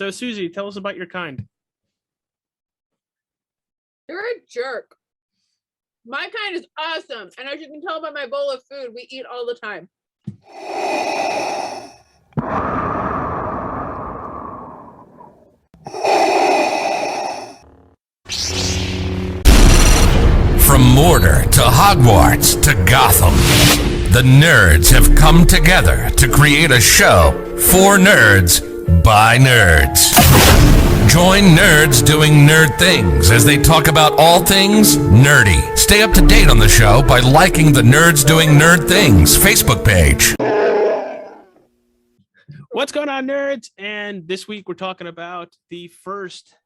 So, Susie, tell us about your kind. You're a jerk. My kind is awesome, and as you can tell by my bowl of food, we eat all the time. From Mordor to Hogwarts to Gotham, the nerds have come together to create a show for nerds by nerds. Join nerds doing nerd things as they talk about all things nerdy. Stay up to date on the show by liking the Nerds Doing Nerd Things Facebook page. What's going on, nerds? And this week we're talking about the first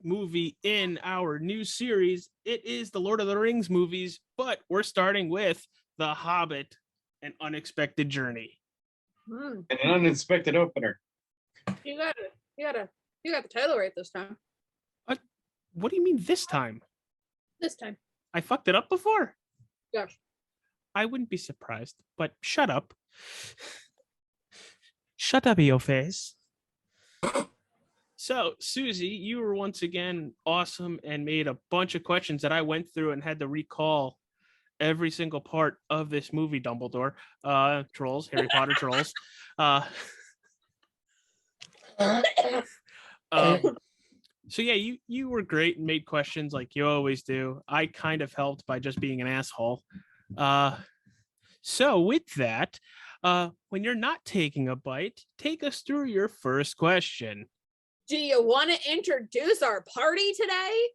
movie in our new series. It is the Lord of the Rings movies, but we're starting with The Hobbit, An Unexpected Journey. An unexpected opener. You got the title right this time. What do you mean this time? This time. I fucked it up before? Gosh. I wouldn't be surprised, but shut up. Shut up, your face. So, Susie, you were once again awesome and made a bunch of questions that I went through and had to recall every single part of this movie, Dumbledore. Trolls, Harry Potter trolls. So yeah, you were great and made questions like you always do. I kind of helped by just being an asshole. So with that, when you're not taking a bite, take us through your first question. Do you want to introduce our party today?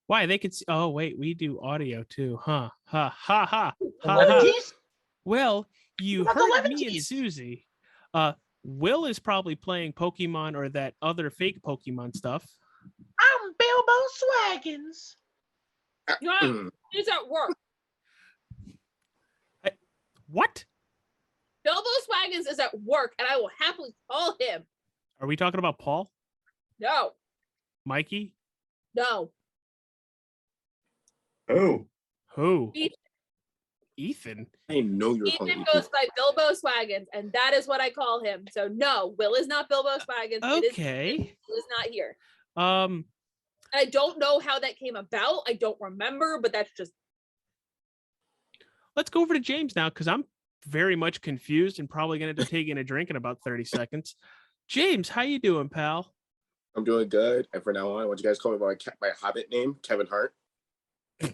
Why, they could see, oh wait, we do audio too, huh? Ha ha ha ha. Well, you heard me and Susie. Will is probably playing Pokemon or that other fake Pokemon stuff. I'm Bilbo Swaggins. No, he's at work. What? Bilbo Swaggins is at work, and I will happily call him. Are we talking about Paul? No. Mikey? No. Oh. Who? Ethan. Ethan? I know you're calling Ethan goes by Bilbo Swaggins, and that is what I call him. So no, Will is not Bilbo Swaggins. Okay. Will is not here. I don't know how that came about. I don't remember, but that's just. Let's go over to James now, because I'm very much confused and probably going to take in a drink in about 30 seconds. James, how you doing, pal? I'm doing good. And from now on, I want you guys to call me by my Hobbit name, Kevin Hart. Yeah.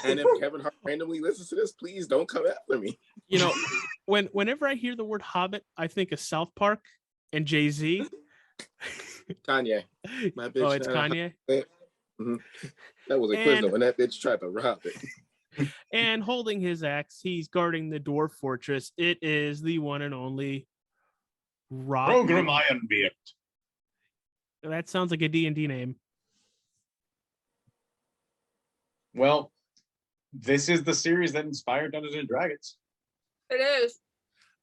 And if Kevin Hart randomly listens to this, please don't come after me. You know, whenever I hear the word Hobbit, I think of South Park and Jay-Z. Kanye. My bitch. Oh, it's Kanye? Mm-hmm. That was a quiz though, and that bitch tried to rob it. And holding his axe, he's guarding the dwarf fortress. It is the one and only Rob. Program Ironbeard. That sounds like a D&D name. Well, this is the series that inspired Dungeons and Dragons. It is.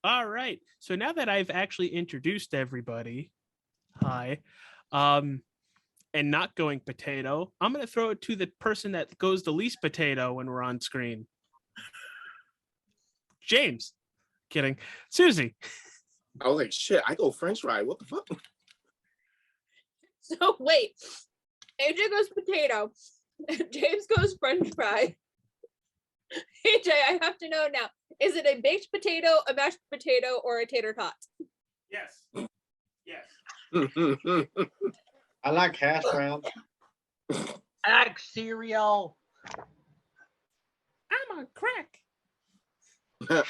All right. So now that I've actually introduced everybody, hi, and not going potato, I'm going to throw it to the person that goes the least potato when we're on screen. James. Kidding. Susie. I was like, shit, I go French fry. What the fuck? So wait, AJ goes potato, James goes French fry. AJ, I have to know now, is it a baked potato, a mashed potato, or a tater tot? Yes. Yes. I like hash browns. I like cereal. I'm on crack. I'm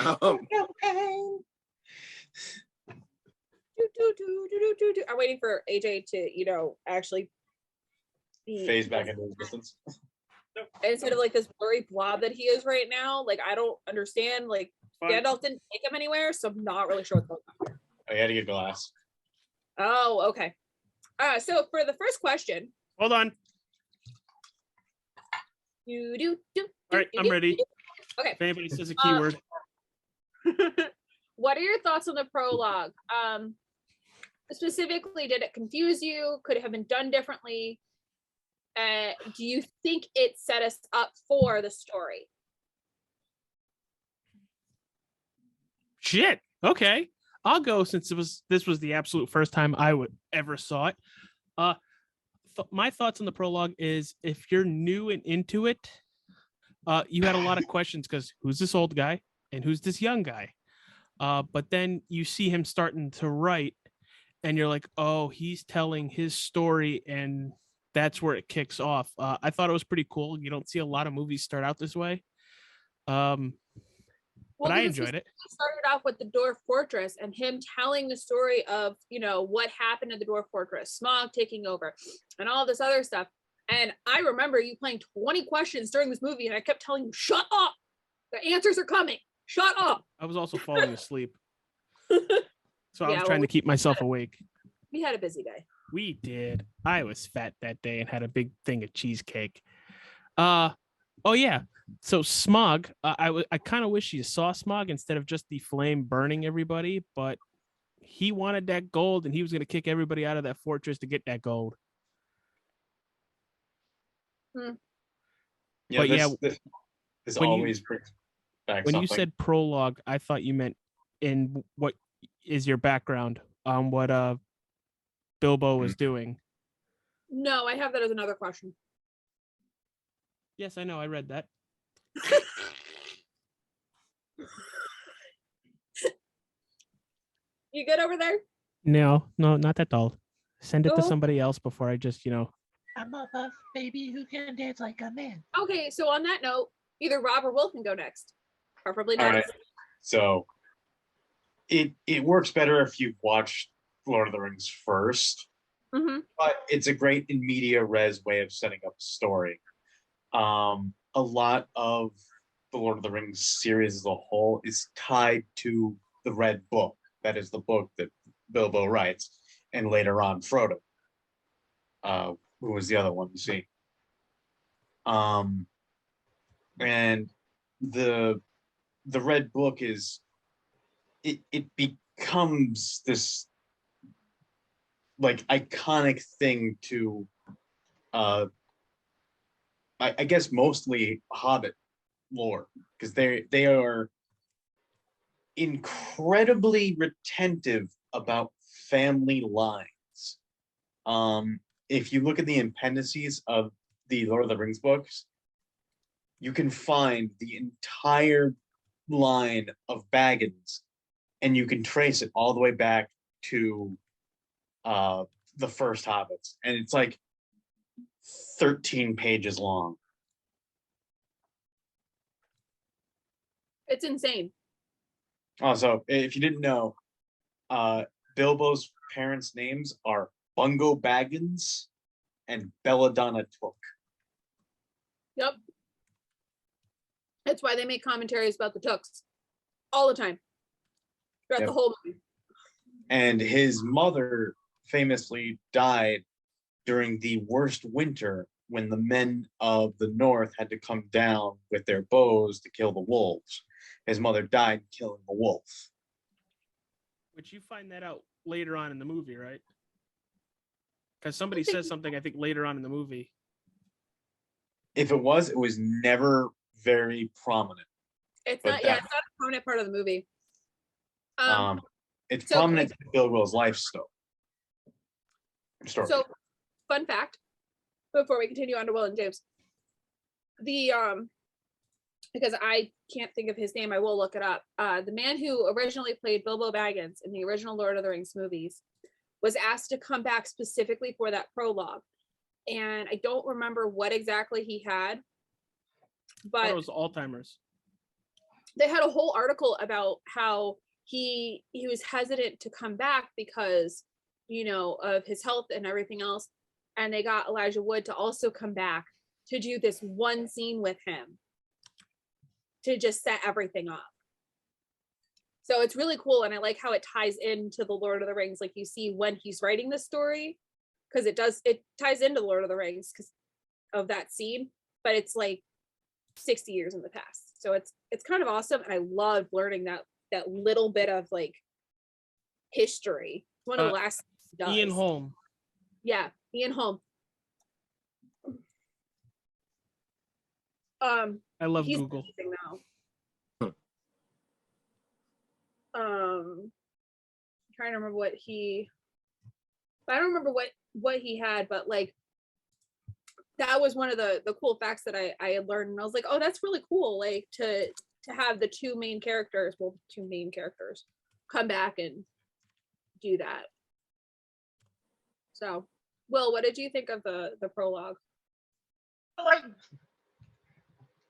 waiting for AJ to, actually phase back into existence. Instead of like this blurry blob that he is right now. Like, I don't understand. Like, Gandalf didn't take him anywhere, so I'm not really sure what's going on. I had to get glass. Oh, okay. So for the first question. Hold on. All right, I'm ready. Okay. If anybody says a keyword. What are your thoughts on the prologue? Specifically, did it confuse you? Could it have been done differently? Do you think it set us up for the story? Shit. Okay. I'll go since this was the absolute first time I would ever saw it. My thoughts on the prologue is if you're new and into it, you had a lot of questions because who's this old guy and who's this young guy? But then you see him starting to write, and you're like, oh, he's telling his story, and that's where it kicks off. I thought it was pretty cool. You don't see a lot of movies start out this way. But I enjoyed it. Started off with the Dwarf Fortress and him telling the story of, what happened in the Dwarf Fortress, Smog taking over, and all this other stuff. And I remember you playing 20 questions during this movie, and I kept telling you, shut up. The answers are coming. Shut up. I was also falling asleep. So I was trying to keep myself awake. We had a busy day. We did. I was fat that day and had a big thing of cheesecake. Oh yeah. So Smog, I kind of wish you saw Smog instead of just the flame burning everybody, but he wanted that gold and he was going to kick everybody out of that fortress to get that gold. Yeah, but this always brings back when something. you said prologue, I thought you meant in what is your background on what Bilbo was doing. No, I have that as another question. Yes, I know. I read that. You good over there? No, not at all. Send it to somebody else before I just, I'm a buff baby who can dance like a man. Okay, so on that note, either Rob or Will can go next. Preferably All next. right. So it works better if you watch Lord of the Rings first, but it's a great in media res way of setting up a story. A lot of the Lord of the Rings series as a whole is tied to the Red Book. That is the book that Bilbo writes, and later on Frodo. Who was the other one you see? And the Red Book is it becomes this like iconic thing to I guess mostly Hobbit lore, because they are incredibly retentive about family lines. If you look at the appendices of the Lord of the Rings books, you can find the entire line of Baggins, and you can trace it all the way back to the first Hobbits, and it's like 13 pages long. It's insane. Also, if you didn't know, Bilbo's parents' names are Bungo Baggins and Belladonna Took. Yep. That's why they make commentaries about the Tooks all the time throughout the whole movie. And his mother famously died during the worst winter when the men of the north had to come down with their bows to kill the wolves. His mother died killing the wolf. Which you find that out later on in the movie, right? Because somebody says something, I think, later on in the movie. If it was never very prominent. It's not a prominent part of the movie. It's prominent in Bilbo's life story. So, fun fact, before we continue on to Will and James, because I can't think of his name, I will look it up. The man who originally played Bilbo Baggins in the original Lord of the Rings movies was asked to come back specifically for that prologue, and I don't remember what exactly he had, but it was Alzheimer's. They had a whole article about how he was hesitant to come back because of his health and everything else, and they got Elijah Wood to also come back to do this one scene with him to just set everything up. So it's really cool, and I like how it ties into the Lord of the Rings. Like you see when he's writing the story, because it ties into the Lord of the Rings because of that scene, but it's like 60 years in the past. So it's kind of awesome, and I loved learning that little bit of like history. It's one of the last things he does. Ian Holm. Yeah, Ian Holm. I love Google. Now. trying to remember I don't remember what he had, but like that was one of the cool facts that I had learned, and I was like, oh, that's really cool, like to have the two main characters come back and do that. So, Will, what did you think of the prologue?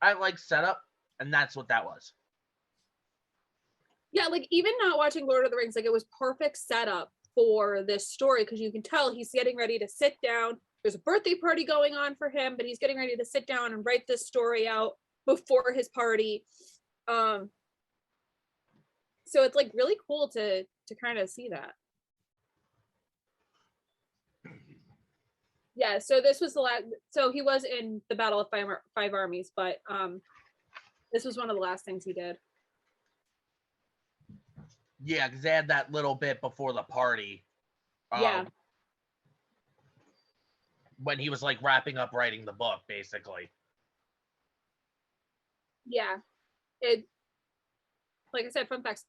I like setup, and that's what that was. Yeah, like even not watching Lord of the Rings, like it was perfect setup for this story, because you can tell he's getting ready to sit down. There's a birthday party going on for him, but he's getting ready to sit down and write this story out before his party. So it's like really cool to kind of see that. Yeah, so this was the last, so he was in the Battle of Five Armies, but this was one of the last things he did. Yeah, because they had that little bit before the party. Yeah. When he was like wrapping up writing the book, basically. Yeah. It, like I said, fun facts.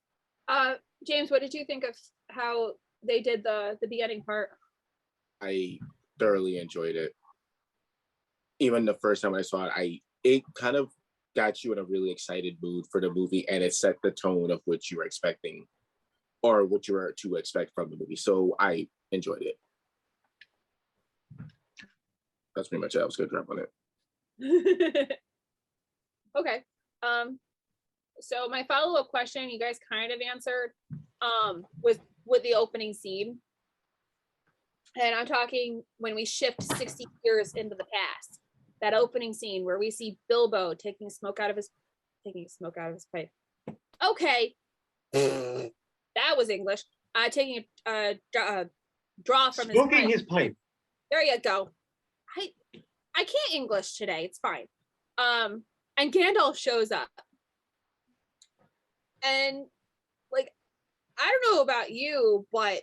James, what did you think of how they did the beginning part? I thoroughly enjoyed it. Even the first time I saw it, it kind of got you in a really excited mood for the movie, and it set the tone of what you were expecting or what you were to expect from the movie. So I enjoyed it. That's pretty much it. I was gonna drop on it. Okay. So my follow-up question, you guys kind of answered, was with the opening scene. And I'm talking when we shift 60 years into the past. That opening scene where we see Bilbo taking smoke out of his pipe. Okay. That was English. Taking a draw from smoking his pipe. There you go. I can't English today. It's fine. And Gandalf shows up. And like, I don't know about you, but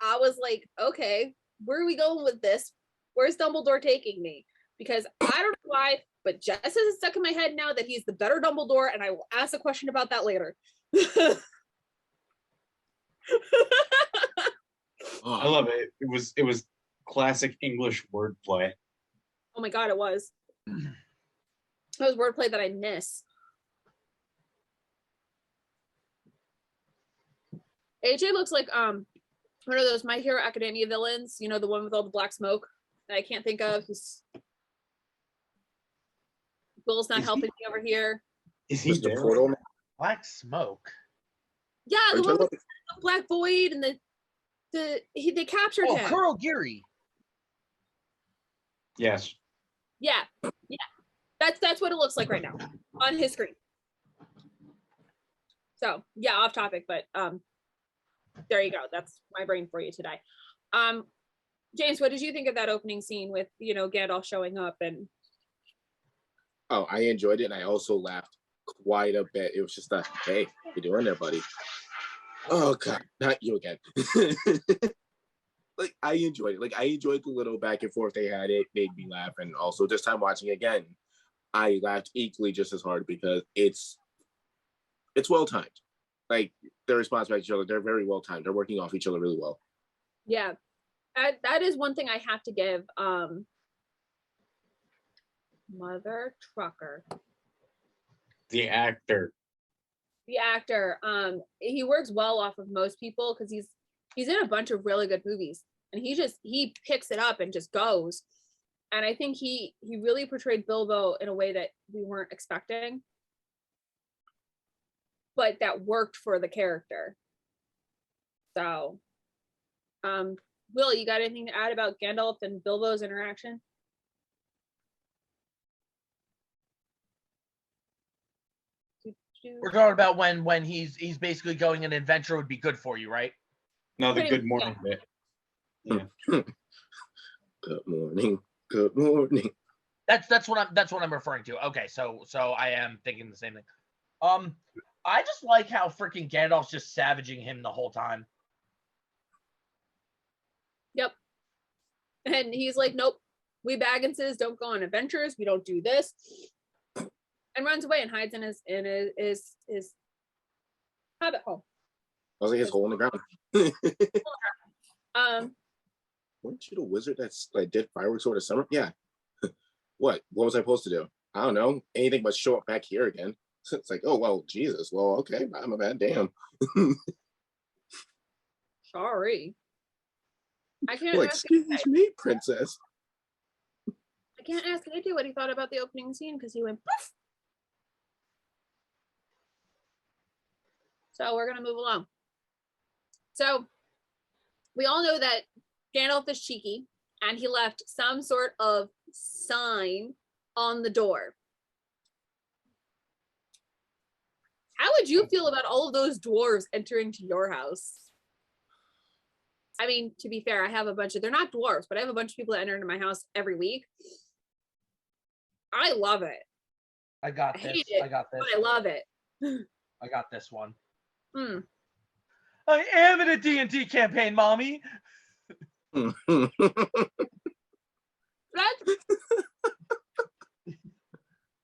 I was like, okay, where are we going with this? Where's Dumbledore taking me? Because I don't know why, but Jess has it stuck in my head now that he's the better Dumbledore, and I will ask a question about that later. I love it. It was classic English wordplay. Oh my god, it was. It was wordplay that I miss. AJ looks like one of those My Hero Academia villains, you know, the one with all the black smoke that I can't think of. Will's not helping me over here. Is he Mr. Portal? Black smoke? Yeah, the one with the black void and they captured him. Oh, Kurl Giri. Yes. Yeah. That's what it looks like right now on his screen. So yeah, off topic, but there you go. That's my brain for you today. James, what did you think of that opening scene with, you know, Gandalf showing up? And oh, I enjoyed it, and I also laughed quite a bit. It was just a, hey, you doing there, buddy? Oh god, not you again. Like, I enjoyed it. Like, I enjoyed the little back and forth they had. It made me laugh, and also this time watching again, I laughed equally just as hard because it's well timed. Like, their response back to each other, they're very well timed. They're working off each other really well. Yeah, that is one thing I have to give Mother Trucker, the actor, he works well off of most people because he's in a bunch of really good movies, and he picks it up and just goes. And I think he really portrayed Bilbo in a way that we weren't expecting, but that worked for the character. So Will, you got anything to add about Gandalf and Bilbo's interaction? We're talking about when he's basically going, an adventure would be good for you, right? No, the good morning bit. Yeah. Good morning. Good morning. That's what I'm referring to. Okay, so I am thinking the same thing. I just like how freaking Gandalf's just savaging him the whole time. Yep. And he's like, nope, we Bagginses don't go on adventures. We don't do this. And runs away and hides in his Hobbit home. was like his hole in the ground. Weren't you the wizard that's like did fireworks over the summer? Yeah. What was I supposed to do? I don't know. Anything but show up back here again. So it's like, oh well, Jesus. Well, okay, I'm a bad damn. Sorry. I can't Well, ask excuse me, princess. I can't ask AJ what he thought about the opening scene because he went poof. So we're gonna move along. So we all know that Gandalf is cheeky and he left some sort of sign on the door. How would you feel about all of those dwarves entering to your house? I mean, to be fair, I have a bunch of, they're not dwarves, but I have a bunch of people that enter into my house every week. I love it. I got I this. hate it, I got this. But I love it. I got this one. Hmm. I am in a D&D campaign, mommy. That's...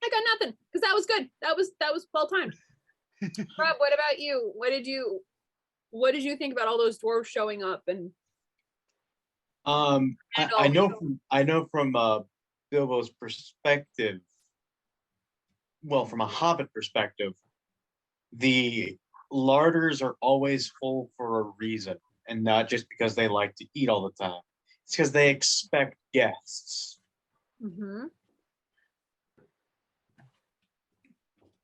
I got nothing because that was good. That was well timed. Rob, what about you? What did you think about all those dwarves showing up and? I know from Bilbo's perspective. Well, from a Hobbit perspective, the larders are always full for a reason, and not just because they like to eat all the time. It's because they expect guests. Mm-hmm.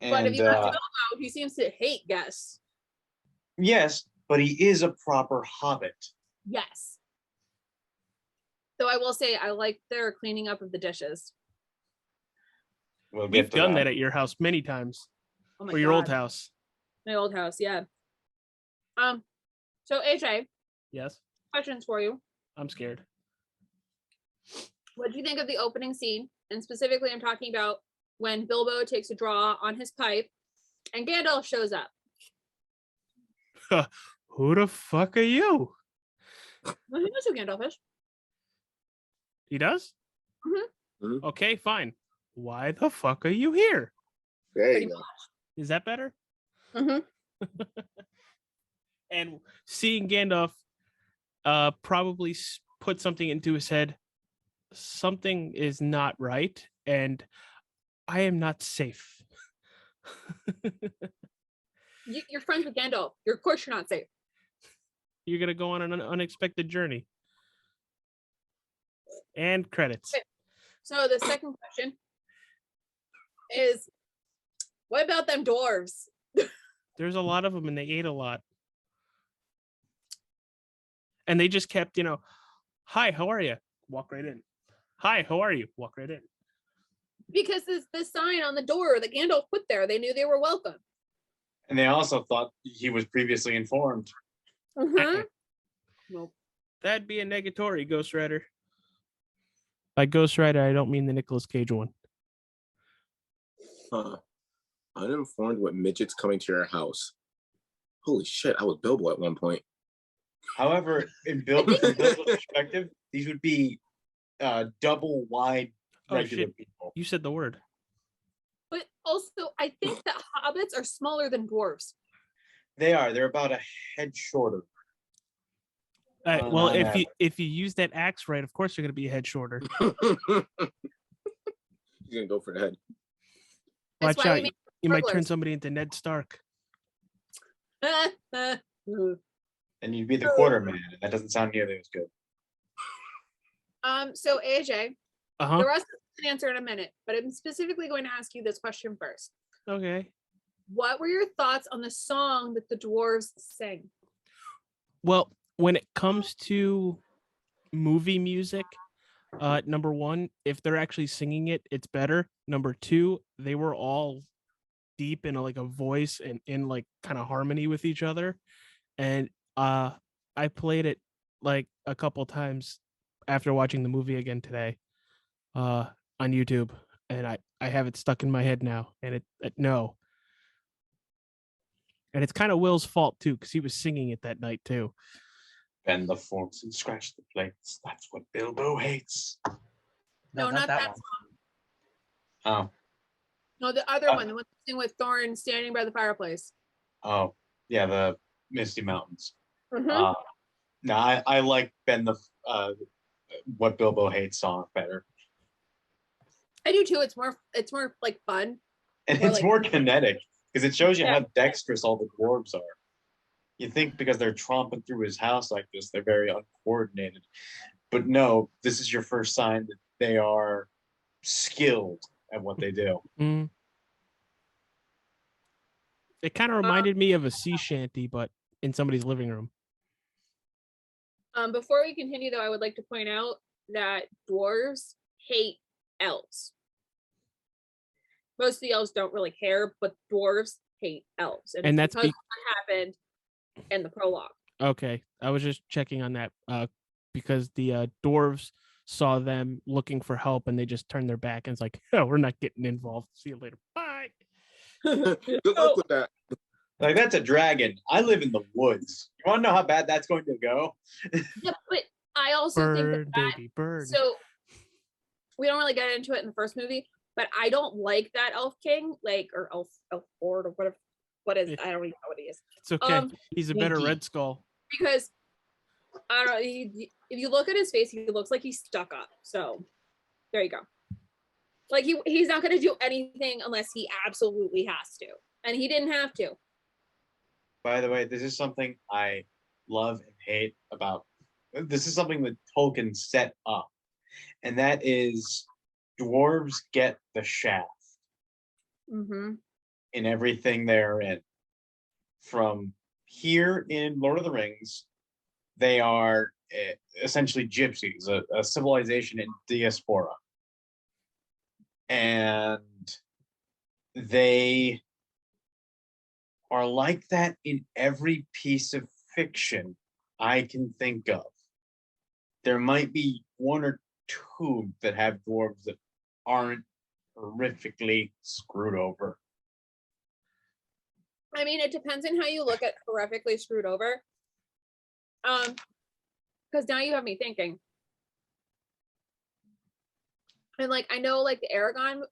And but if you ask Bilbo, he seems to hate guests. yes, but he is a proper Hobbit. Yes. Though I will say I like their cleaning up of the dishes. We've done that at your house many times. Oh my or your God. old house. My old house, yeah. So AJ, Yes. questions for you. I'm scared. What do you think of the opening scene? And specifically, I'm talking about when Bilbo takes a draw on his pipe and Gandalf shows up. Who the fuck are you? Well, he knows who Gandalf is. He does? Mm-hmm. Okay, fine. Why the fuck are you here? There you go. Is that better? Mm-hmm. And seeing Gandalf probably put something into his head. Something is not right, and I am not safe. You're friends with Gandalf. Of course you're not safe. You're going to go on an unexpected journey. And credits. Okay. So the second question is, what about them dwarves? There's a lot of them, and they ate a lot. And they just kept, hi, how are you? Walk right in. Hi, how are you? Walk right in. Because this sign on the door that Gandalf put there, they knew they were welcome. And they also thought he was previously informed. Mm-hmm. Nope. That'd be a negatory, Ghost Rider. By Ghost Rider, I don't mean the Nicolas Cage one. Uninformed with midgets coming to your house. Holy shit, I was Bilbo at one point. However, in Bilbo's perspective, these would be double wide regular people. You said the word. But also, I think that hobbits are smaller than dwarves. They are. They're about a head shorter. Well, if you use that axe right, of course you're going to be a head shorter. You're going to go for the head. Watch out. You might turn somebody into Ned Stark. And you'd be the quarter man. That doesn't sound nearly as good. So AJ, Uh-huh. the rest of the can answer in a minute, but I'm specifically going to ask you this question first. Okay. What were your thoughts on the song that the dwarves sang? Well, when it comes to movie music, number one, if they're actually singing it, it's better. Number two, they were all deep in a voice and in like kind of harmony with each other. And I played it like a couple times after watching the movie again today on YouTube, and I have it stuck in my head now. And no. And it's kind of Will's fault too, because he was singing it that night too. Bend the forks and scratch the plates. That's what Bilbo hates. No, not that one. Oh. No, the other one, the one with Thorin standing by the fireplace. Oh, yeah, Misty Mountains. Mhm. No, I like Ben the What Bilbo Hates song better, I do too. It's more like fun. and Or it's like- more kinetic because it shows you Yeah. how dexterous all the dwarves are. You think because they're tromping through his house like this, they're very uncoordinated, but no, this is your first sign that they are skilled at what they do. Mm. It kind of reminded me of a sea shanty, but in somebody's living room. Before we continue, though, I would like to point out that dwarves hate elves. Most of the elves don't really care, but dwarves hate elves, And it's that's because what happened in the prologue. Okay, I was just checking on that because the dwarves saw them looking for help and they just turned their back and it's like, oh, we're not getting involved. See you later. Bye. Good luck with that. Like, that's a dragon. I live in the woods. You want to know how bad that's going to go? Yeah, but I also think Bird, that baby, bird. so we don't really get into it in the first movie, but I don't like that elf king, like, or elf lord or whatever. What is, I don't even know what he is. It's okay. He's a better Indeed. Red Skull. Because I don't know, if you look at his face, he looks like he's stuck up. So there you go. Like he's not gonna do anything unless he absolutely has to. And he didn't have to. By the way, this is something I love and hate about. This is something that Tolkien set up, and that is dwarves get the shaft Mm-hmm. in everything they're in. From here in Lord of the Rings, they are essentially gypsies, a civilization in diaspora. And they are like that in every piece of fiction I can think of. There might be one or two that have dwarves that aren't horrifically screwed over. I mean, it depends on how you look at horrifically screwed over. Because now you have me thinking. And like I know like the Aragon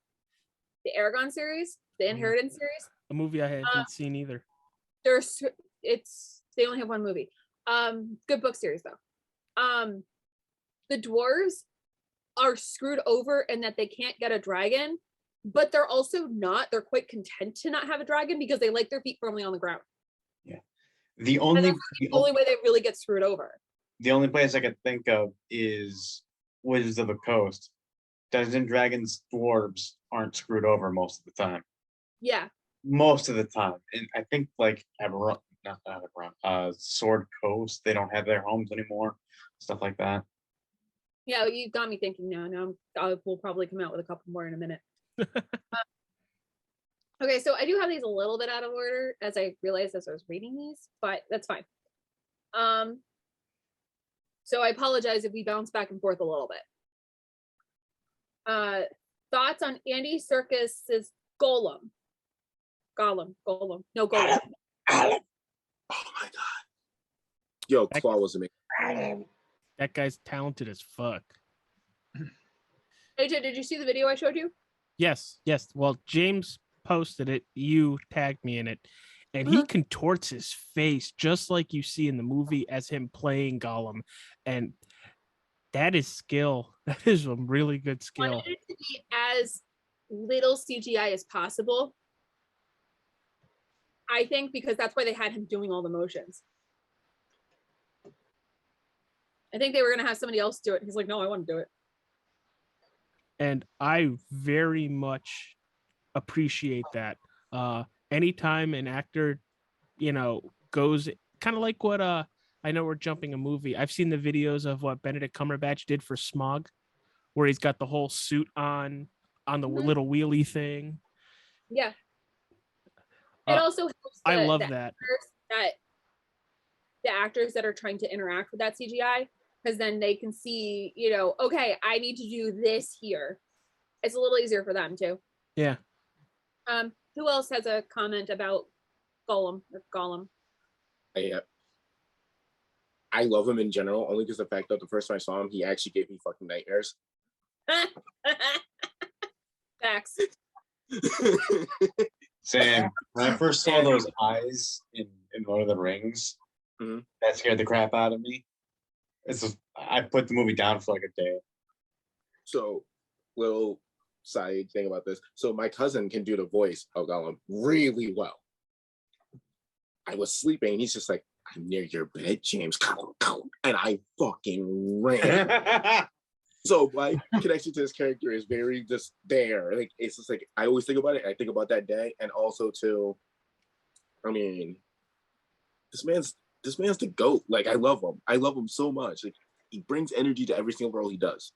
series, the Inheritance series. A movie I haven't seen either. They only have one movie. Good book series though. The dwarves are screwed in in that they can't get a dragon, but they're also not. They're quite content to not have a dragon because they like their feet firmly on the ground. Yeah. The only way they really get screwed over. The only place I could think of is Wizards of the Coast. Dungeons and Dragons dwarves aren't screwed over most of the time. Yeah. Most of the time. And I think like Sword Coast, they don't have their homes anymore. Stuff like that. Yeah, you got me thinking now. We'll probably come out with a couple more in a minute. Okay, so I do have these a little bit out of order as I realized as I was reading these, but that's fine. So I apologize if we bounce back and forth a little bit. Thoughts on Andy Serkis's Gollum? No, Gollum. Oh my god. Yo, Claw was amazing. That guy's talented as fuck. AJ, did you see the video I showed you? Yes. Well, James posted it. You tagged me in it. And he contorts his face just like you see in the movie as him playing Gollum. And that is skill. That is a really good skill. I wanted it to be as little CGI as possible. I think because that's why they had him doing all the motions. I think they were going to have somebody else do it. He's like, no, I want to do it. And I very much appreciate that. Anytime an actor, goes kind of like what I know we're jumping a movie. I've seen the videos of what Benedict Cumberbatch did for Smog, where he's got the whole suit on the little wheelie thing. Yeah. It also helps I love that the actors that are trying to interact with that CGI, because then they can see, okay, I need to do this here. It's a little easier for them too. Yeah. Who else has a comment about Gollum? I love him in general, only because the fact that the first time I saw him, he actually gave me fucking nightmares. Facts. Sam, when I first saw those eyes in in Lord of the Rings. Mm-hmm. That scared the crap out of me. I put the movie down for like a day. So, little side thing about this. So my cousin can do the voice of Gollum really well. I was sleeping, and he's just like, "I'm near your bed, James." And I fucking ran. So my connection to this character is very just there. Like it's just like I always think about it. I think about that day, and also too. I mean, this man's the GOAT. Like I love him. I love him so much. Like he brings energy to every single role he does.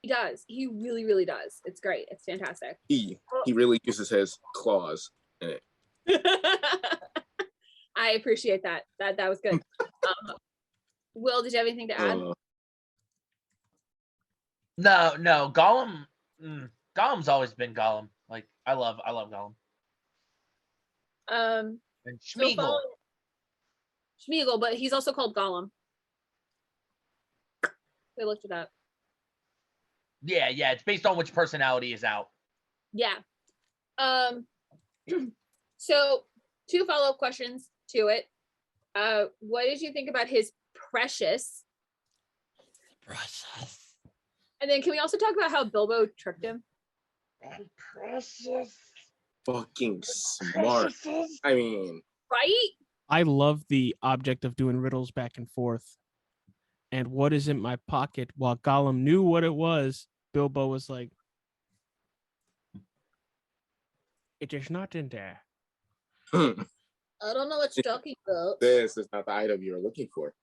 He does. He really, really does. It's great. It's fantastic. He really uses his claws in it. I appreciate that. That was good. Will, did you have anything to add? No. Gollum. Gollum's always been Gollum. Like I love Gollum. And Schmeagol. Schmeagol, but he's also called Gollum. We looked at that. Yeah. It's based on which personality is out. Yeah. So 2 follow-up questions to it. What did you think about his precious? And then can we also talk about how Bilbo tricked him? Precious. Fucking smart. I mean, right? I love the object of doing riddles back and forth. And what is in my pocket? While Gollum knew what it was, Bilbo was like, "It is not in there." I don't know what you're talking about. This is not the item you're looking for.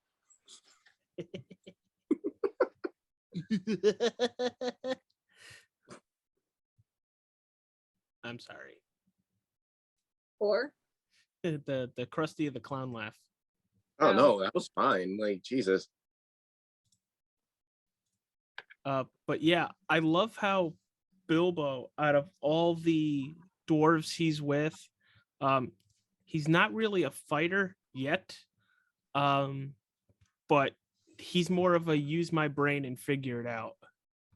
I'm sorry. Or The Krusty the Clown laugh. Oh no, that was fine. Like Jesus. But yeah, I love how Bilbo, out of all the dwarves he's with, he's not really a fighter yet. But he's more of a use my brain and figure it out.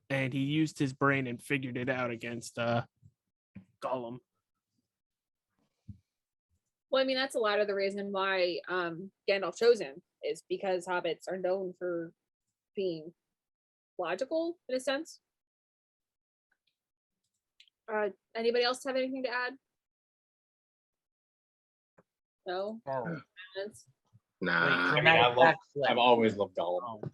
And he used his brain and figured it out against Gollum. well, I mean, that's a lot of the reason why Gandalf chose him is because hobbits are known for being logical in a sense. Anybody else have anything to add? No. Nah. I mean, I've always loved Gollum.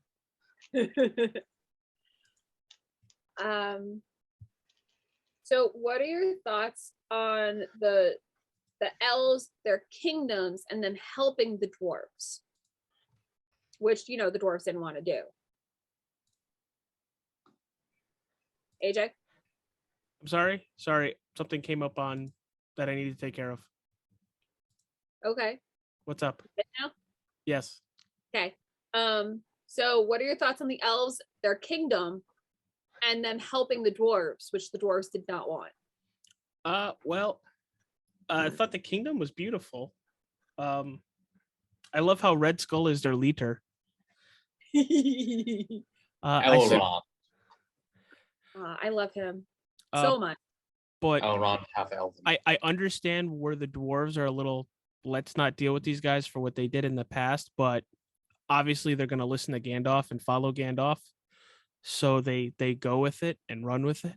So what are your thoughts on the elves, their kingdoms, and them helping the dwarves, which the dwarves didn't want to do? AJ? I'm sorry. Something came up on that I needed to take care of. Okay. What's up? Now? Yes. Okay. So what are your thoughts on the elves, their kingdom, and them helping the dwarves, which the dwarves did not want? Well, I thought the kingdom was beautiful. I love how Red Skull is their leader. Elrond. I love him so much. But Elrond, half elven. I understand where the dwarves are a little, let's not deal with these guys for what they did in the past, but obviously they're going to listen to Gandalf and follow Gandalf. So they go with it and run with it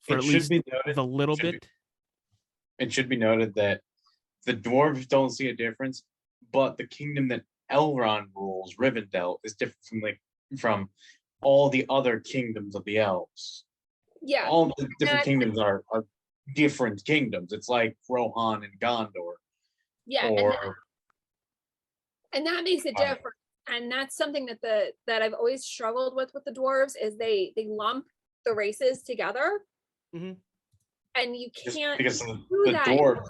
for at least a little bit. It should be noted that the dwarves don't see a difference, but the kingdom that Elrond rules, Rivendell, is different from all the other kingdoms of the elves. Yeah. All the different kingdoms are different kingdoms. It's like Rohan and Gondor. Yeah. And that makes it different. And that's something that I've always struggled with the dwarves is they lump the races together. Mm-hmm. And you can't because do the that. dwarves.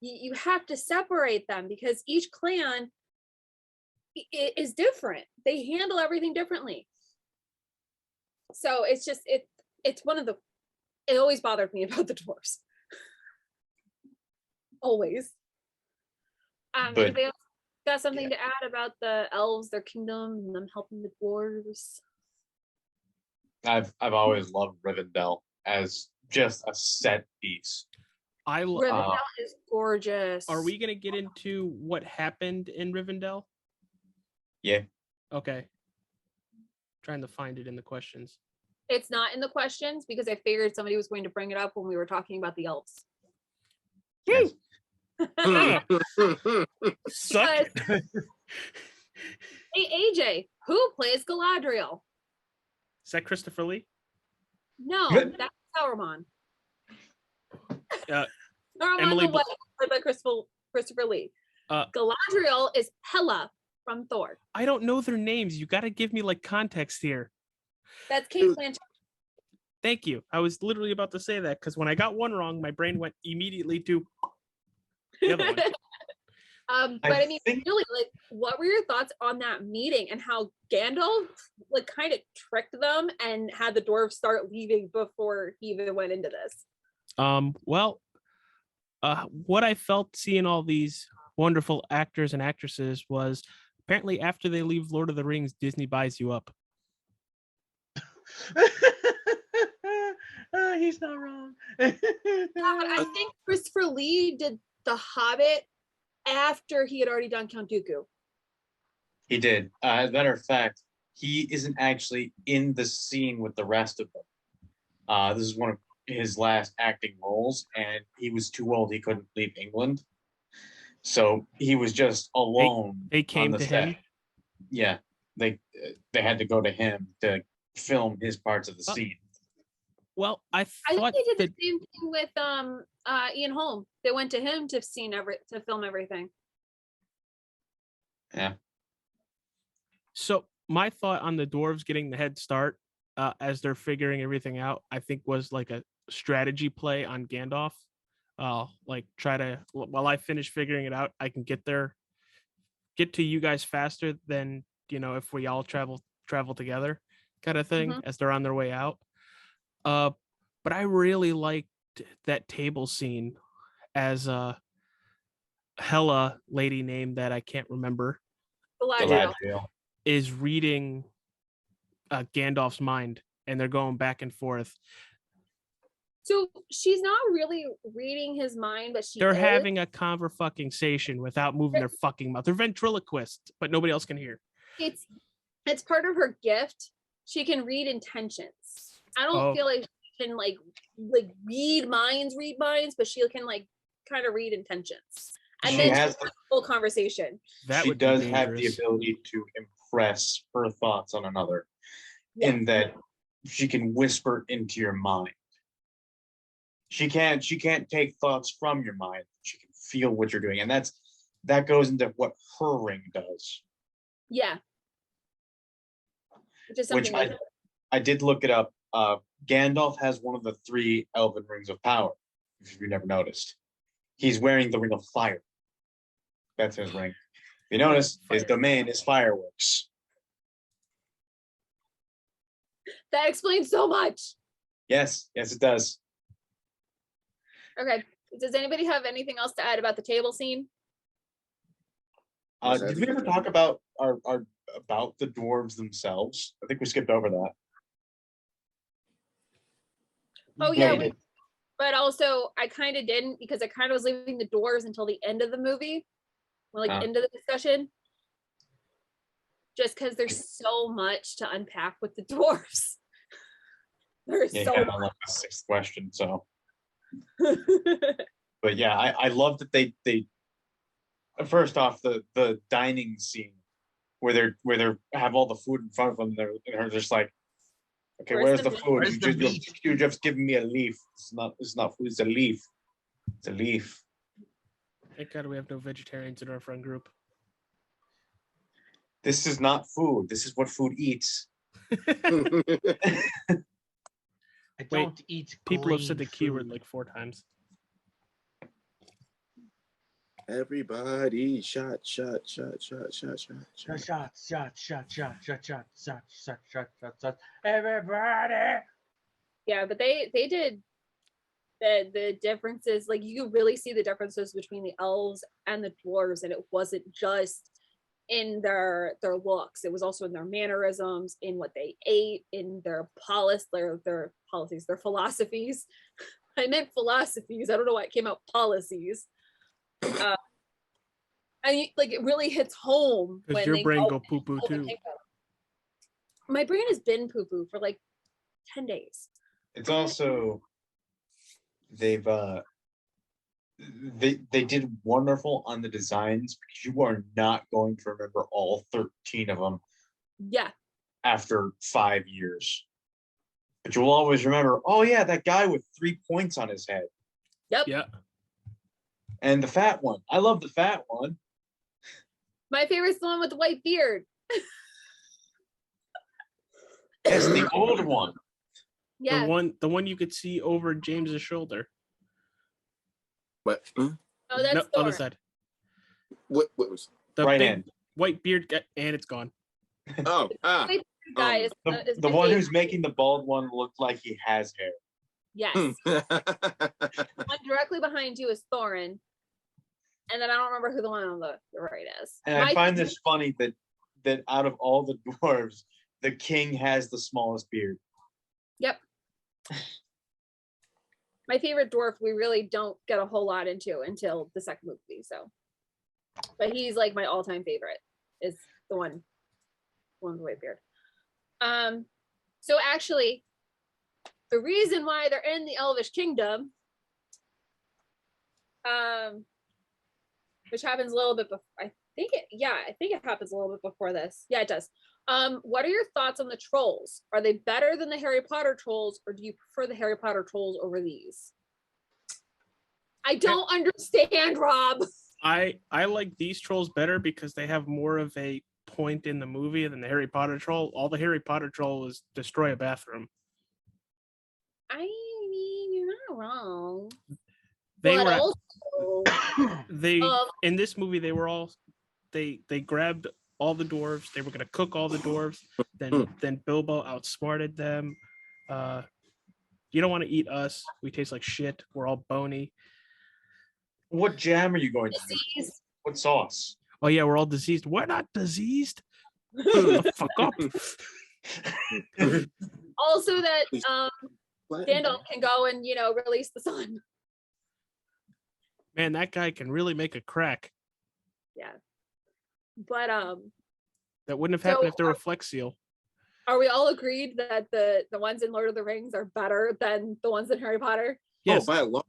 You have to separate them because each clan is different. They handle everything differently. So it's just it's one of the it always bothered me about the dwarves. Always. Anybody else got something to add about the elves, their kingdom, and them helping the dwarves? I've always loved Rivendell as just a set piece. Rivendell is gorgeous. Are we gonna get into what happened in Rivendell? Yeah. Okay. Trying to find it in the questions. It's not in the questions because I figured somebody was going to bring it up when we were talking about the elves. Yes. Suck it. Hey AJ, who plays Galadriel? Is that Christopher Lee? No, that's Sauron. Emily the White, played by Christopher Lee. Galadriel is Hela from Thor. I don't know their names. You got to give me like context here. That's Kate Blanchett. Thank you. I was literally about to say that because when I got one wrong, my brain went immediately to the other one. But I mean, really, like, what were your thoughts on that meeting and how Gandalf, like, kind of tricked them and had the dwarves start leaving before he even went into this? Well, what I felt seeing all these wonderful actors and actresses was apparently after they leave Lord of the Rings, Disney buys you up. He's not wrong. I think Christopher Lee did The Hobbit after he had already done Count Dooku. He did. As a matter of fact, he isn't actually in the scene with the rest of them. This is one of his last acting roles, and he was too old. He couldn't leave England. So he was just alone. They came on the to set. him? Yeah. They had to go to him to film his parts of the scene. Well, I think thought they did the same thing with Ian Holm. They went to him to film everything. Yeah. So my thought on the dwarves getting the head start as they're figuring everything out, I think was like a strategy play on Gandalf. Like try to, while I finish figuring it out, I can get to you guys faster than, if we all travel together kind of thing as they're on their way out. But I really liked that table scene as Hela lady name that I can't remember Galadriel. is reading Gandalf's mind, and they're going back and forth. So she's not really reading his mind, but they're having a conversation without moving their fucking mouth. They're ventriloquists, but nobody else can hear. It's part of her gift. She can read intentions. I don't feel like she can like read minds, but she can like kind of read intentions. And then she has a full conversation. She does have the ability to impress her thoughts on another, in that she can whisper into your mind. She can't take thoughts from your mind. She can feel what you're doing, and that goes into what her ring does. Yeah. Which I did look it up. Gandalf has one of the 3 elven rings of power, if you never noticed. He's wearing the ring of fire. That's his ring. If you notice, his domain is fireworks. That explains so much. Yes, it does. Okay. Does anybody have anything else to add about the table scene? Did we ever talk about about the dwarves themselves? I think we skipped over that. Oh yeah, but also I kind of didn't, because I kind of was leaving the dwarves until the end of the movie, end of the discussion, just because there's so much to unpack with the dwarves. There's so much. Like the 6th question, so. But yeah, I love that they first off the dining scene where they have all the food in front of them, and they're just like, okay, where's the food? You just giving me a leaf. It's not food, it's a leaf. It's a leaf. Thank God we have no vegetarians in our friend group. This is not food. This is what food eats. I don't eat. People have said the keyword like 4 times. Everybody shot. Everybody. Yeah, but they did the differences. Like, you could really see the differences between the elves and the dwarves, and it wasn't just in their looks. It was also in their mannerisms, in what they ate, in their policies, their philosophies. I meant philosophies. I don't know why it came out policies. And it really hits home because your brain go poo poo too. My brain has been poo poo for like 10 days. It's also they did wonderful on the designs because you are not going to remember all 13 of them. Yeah. After 5 years, but you'll always remember. Oh yeah, that guy with 3 points on his head. Yep. Yeah. And the fat one. I love the fat one. My favorite's the one with the white beard. Yes, the old one. Yeah. The one you could see over James's shoulder. What? Oh, that's no, other side. What was the right big hand? White beard guy, and it's gone. Oh, guy is the one who's making the bald one look like he has hair. Yes. One directly behind you is Thorin. And then I don't remember who the one on the right is. And I find this funny that out of all the dwarves, the king has the smallest beard. Yep. My favorite dwarf we really don't get a whole lot into until the second movie. So, but he's like my all-time favorite. Is the one with the white beard. So actually, the reason why they're in the Elvish Kingdom, which happens a little bit before, I think it happens a little bit before this. Yeah, it does. What are your thoughts on the trolls? Are they better than the Harry Potter trolls, or do you prefer the Harry Potter trolls over these? I don't understand, Rob. I like these trolls better because they have more of a point in the movie than the Harry Potter troll. All the Harry Potter troll is destroy a bathroom. I mean, you're not wrong. They but were also, in this movie they grabbed all the dwarves. They were going to cook all the dwarves. Then Bilbo outsmarted them. You don't want to eat us. We taste like shit. We're all bony. What jam are you going to use? What sauce? Oh yeah, we're all diseased. We're not diseased. The fuck up. Also that Gandalf can go and release the sun. Man, that guy can really make a crack. Yeah. But that wouldn't have happened if there were Flex Seal. Are we all agreed that the ones in Lord of the Rings are better than the ones in Harry Potter? Yes. Oh, by a lot.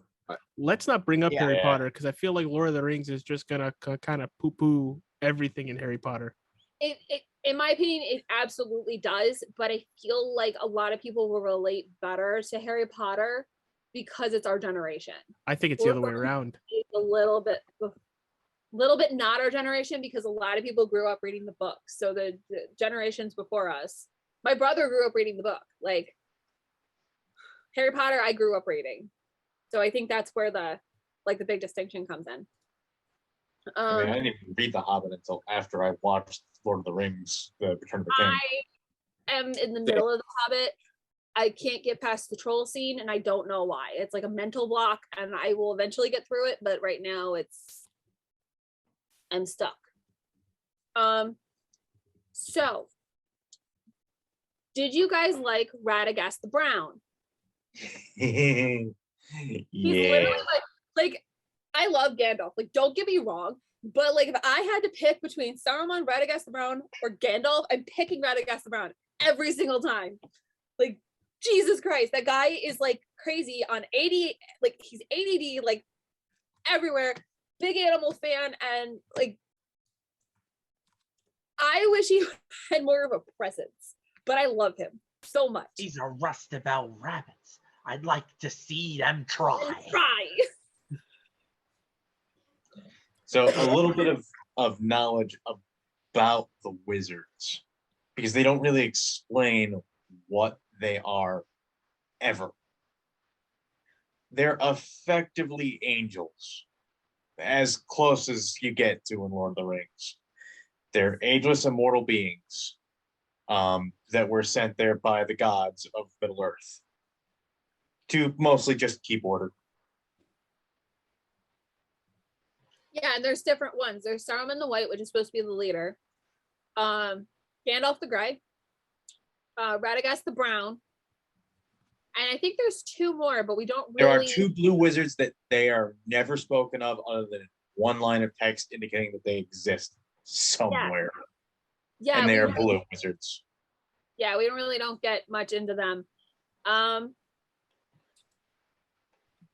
Let's not bring up Harry Potter because I feel like Lord of the Rings is just gonna kind of poo-poo everything in Harry Potter. It in my opinion, it absolutely does, but I feel like a lot of people will relate better to Harry Potter because it's our generation. I think it's the other way around. A little bit not our generation because a lot of people grew up reading the books. So the generations before us, my brother grew up reading the book. Like Harry Potter, I grew up reading. So I think that's where the big distinction comes in. I didn't even read The Hobbit until after I watched Lord of the Rings, The Return of the King. I am in the middle of The Hobbit. I can't get past the troll scene, and I don't know why. It's like a mental block, and I will eventually get through it, but right now I'm stuck. So did you guys like Radagast the Brown? He's literally like I love Gandalf. Like, don't get me wrong, but like if I had to pick between Saruman, Radagast the Brown, or Gandalf, I'm picking Radagast the Brown every single time. Like, Jesus Christ, that guy is like crazy on 80, like he's ADD like everywhere. Big animal fan, and like I wish he had more of a presence, but I love him so much. He's a rustabout rabbits. I'd like to see them try. So a little bit of knowledge about the wizards, because they don't really explain what they are ever. They're effectively angels, as close as you get to in Lord of the Rings. They're ageless, immortal beings that were sent there by the gods of Middle-earth to mostly just keep order. Yeah, and there's different ones. There's Saruman the White, which is supposed to be the leader. Gandalf the Grey. Radagast the Brown. And I think there's 2 more, but we don't There really. are 2 blue wizards that they are never spoken of other than one line of text indicating that they exist somewhere. Yeah, and they are blue wizards. Yeah, we really don't get much into them.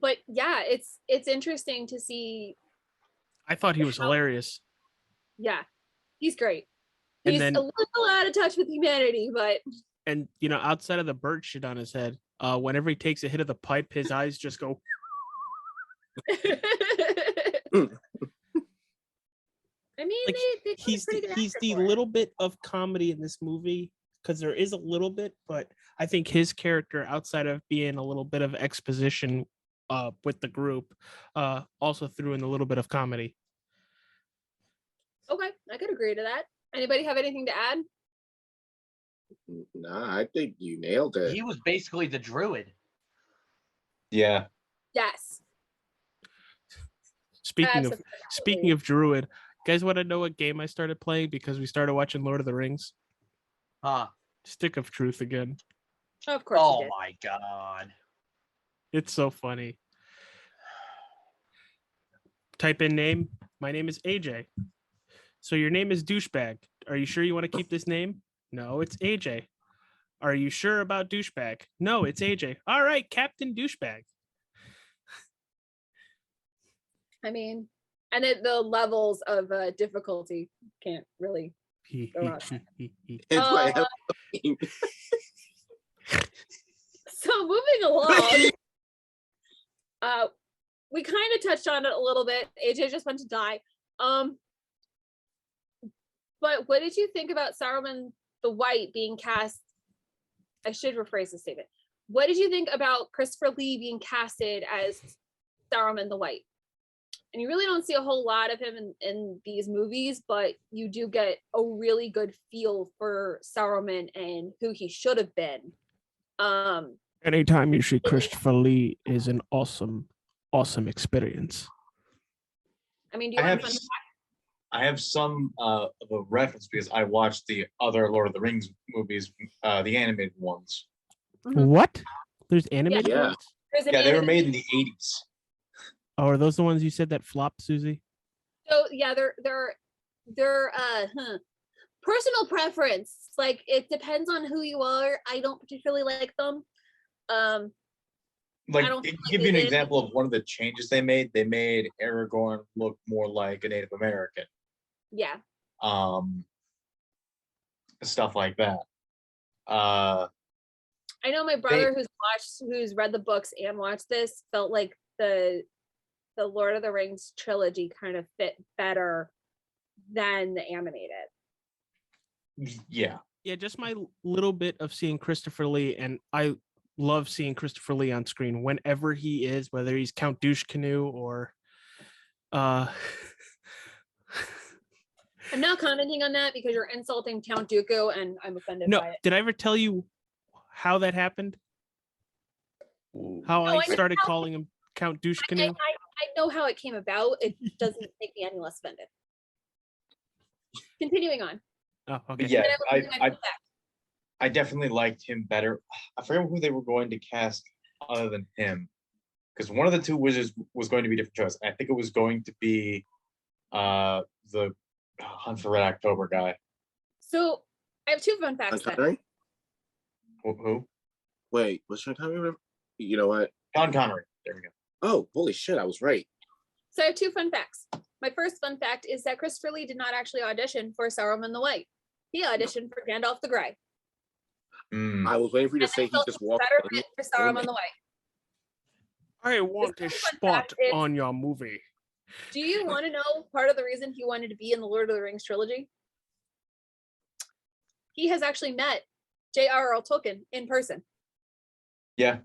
But yeah, it's interesting to see. I thought he was hilarious. Yeah, he's great. And He's then, a little out of touch with humanity, but and outside of the bird shit on his head, whenever he takes a hit of the pipe, his eyes just go. I mean, Like, they he's the little bit of comedy in this movie, because there is a little bit, but I think his character, outside of being a little bit of exposition with the group, also threw in a little bit of comedy. Okay, I could agree to that. Anybody have anything to add? Nah, I think you nailed it. He was basically the druid. Yeah. Yes. Speaking of druid, guys want to know what game I started playing because we started watching Lord of the Rings? Stick of Truth again. Of course. Oh my god. It's so funny. Type in name. My name is AJ. So your name is Douchebag. Are you sure you want to keep this name? No, it's AJ. Are you sure about Douchebag? No, it's AJ. All right, Captain Douchebag. I mean, and the levels of difficulty can't really go out. So moving along, we kind of touched on it a little bit. AJ just went to die. But what did you think about Saruman the White being cast? I should rephrase the statement. What did you think about Christopher Lee being casted as Saruman the White? And you really don't see a whole lot of him in these movies, but you do get a really good feel for Saruman and who he should have been. Anytime you see Christopher Lee is an awesome experience. I mean, do you want I have some of a reference because I watched the other Lord of the Rings movies, the animated ones. Mm-hmm. What? There's animated ones? Yeah, they were made in the 80s. Oh, are those the ones you said that flopped, Susie? So yeah, they're personal preference. Like, it depends on who you are. I don't particularly like them. Like, to give you an example of one of the changes they made Aragorn look more like a Native American. Yeah. Stuff like that. I know my brother who's read the books and watched this felt like the Lord of the Rings trilogy kind of fit better than the animated. Yeah. Yeah, just my little bit of seeing Christopher Lee, and I love seeing Christopher Lee on screen whenever he is, whether he's Count Douche Canoe or I'm not commenting on that because you're insulting Count Dooku and I'm offended by it. Did I ever tell you how that happened? How I started calling him Count Douche Canoe? I know how it came about. It doesn't make me any less offended. Continuing on. Oh, okay. But yeah, I definitely liked him better. I forget who they were going to cast other than him, because one of the 2 wizards was going to be a different choice. I think it was going to be the Hunt for Red October guy. So I have 2 fun facts. Who? Wait, what's your time? You know what? Sean Connery. There we go. Oh, holy shit, I was right. So I have 2 fun facts. My first fun fact is that Christopher Lee did not actually audition for Saruman the White. He auditioned for Gandalf the Grey. I was waiting for you to say he just walked in. For Saruman the White. I want a spot on your movie. Do you want to know part of the reason he wanted to be in the Lord of the Rings trilogy? He has actually met J.R.R. Tolkien in person. Yeah.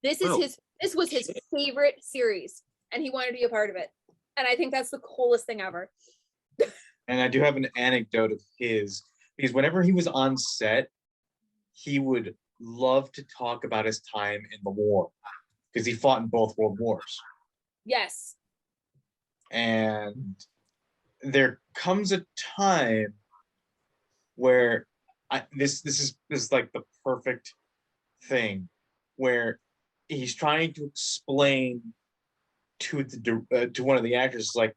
This was his favorite series, and he wanted to be a part of it. And I think that's the coolest thing ever. And I do have an anecdote of his, because whenever he was on set, he would love to talk about his time in the war, because he fought in both world wars. Yes. And there comes a time where this is like the perfect thing. where he's trying to explain to one of the actors, like,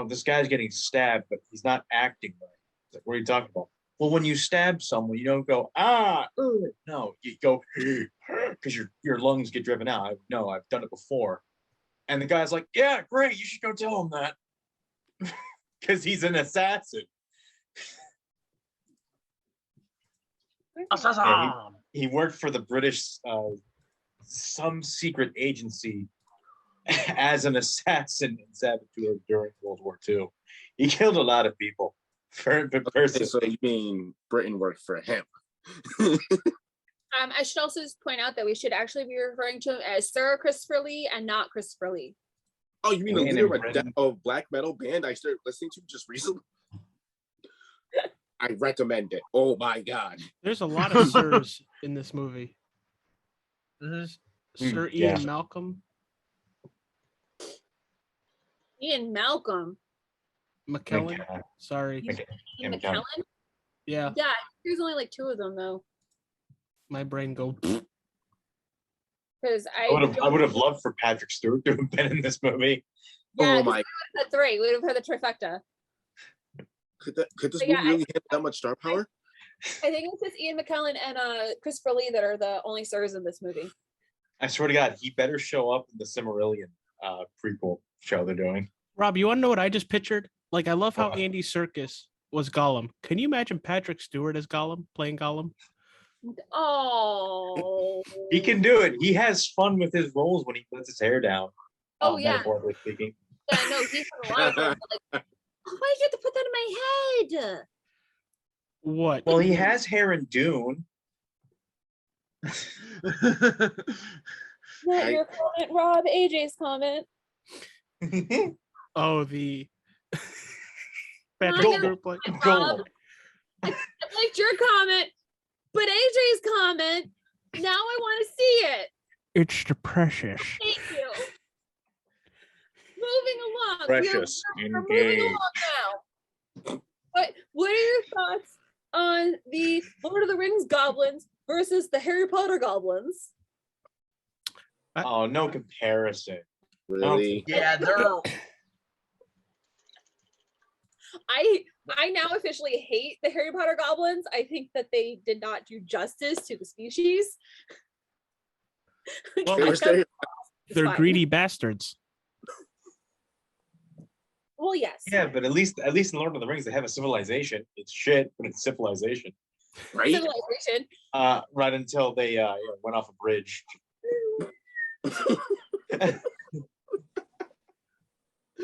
this guy's getting stabbed, but he's not acting right. It's like, what are you talking about? Well, when you stab someone, you don't go, no, you go, because your lungs get driven out. No, I've done it before. And the guy's like, yeah, great, you should go tell him that. Because he's an assassin. Yeah, he worked for the British, some secret agency as an assassin and saboteur during World War II. He killed a lot of people. For the person. Okay, so you mean Britain worked for him? I should also just point out that we should actually be referring to him as Sir Christopher Lee and not Christopher Lee. Oh, you mean the leader of a black metal band I started listening to just recently? I recommend it. Oh my god. There's a lot of sirs in this movie. There's Sir Ian Malcolm. Ian Malcolm. McKellen. Sorry. Ian McKellen? Yeah. Yeah, there's only like 2 of them though. My brain go. Because I would have loved for Patrick Stewart to have been in this movie. Yeah, oh my! We would have had 3. We would have had the trifecta. Could this movie really have that much star power? I think it's just Ian McKellen and Christopher Lee that are the only stars in this movie. I swear to God, he better show up in the Silmarillion prequel show they're doing. Rob, you want to know what I just pictured? Like, I love how Andy Serkis was Gollum. Can you imagine Patrick Stewart as Gollum, playing Gollum? Oh. He can do it. He has fun with his roles when he puts his hair down. Oh, yeah. Metaphorically speaking. Yeah, no, he's a lot of roles. Like, why did you have to put that in my head? What? Well, he has hair in Dune. Not your comment, Rob. AJ's comment. Oh, the Patrick Stewart play. I liked your comment, but AJ's comment. Now I want to see it. It's the precious. Thank you. Moving along. Precious. We're moving along now. What are your thoughts on the Lord of the Rings goblins versus the Harry Potter goblins? Oh, no comparison. Really? Yeah, they're. I now officially hate the Harry Potter goblins. I think that they did not do justice to the species. Well, they're greedy bastards. Well, yes. Yeah, but at least in Lord of the Rings they have a civilization. It's shit, but it's civilization. Right? Civilization. Right until they went off a bridge.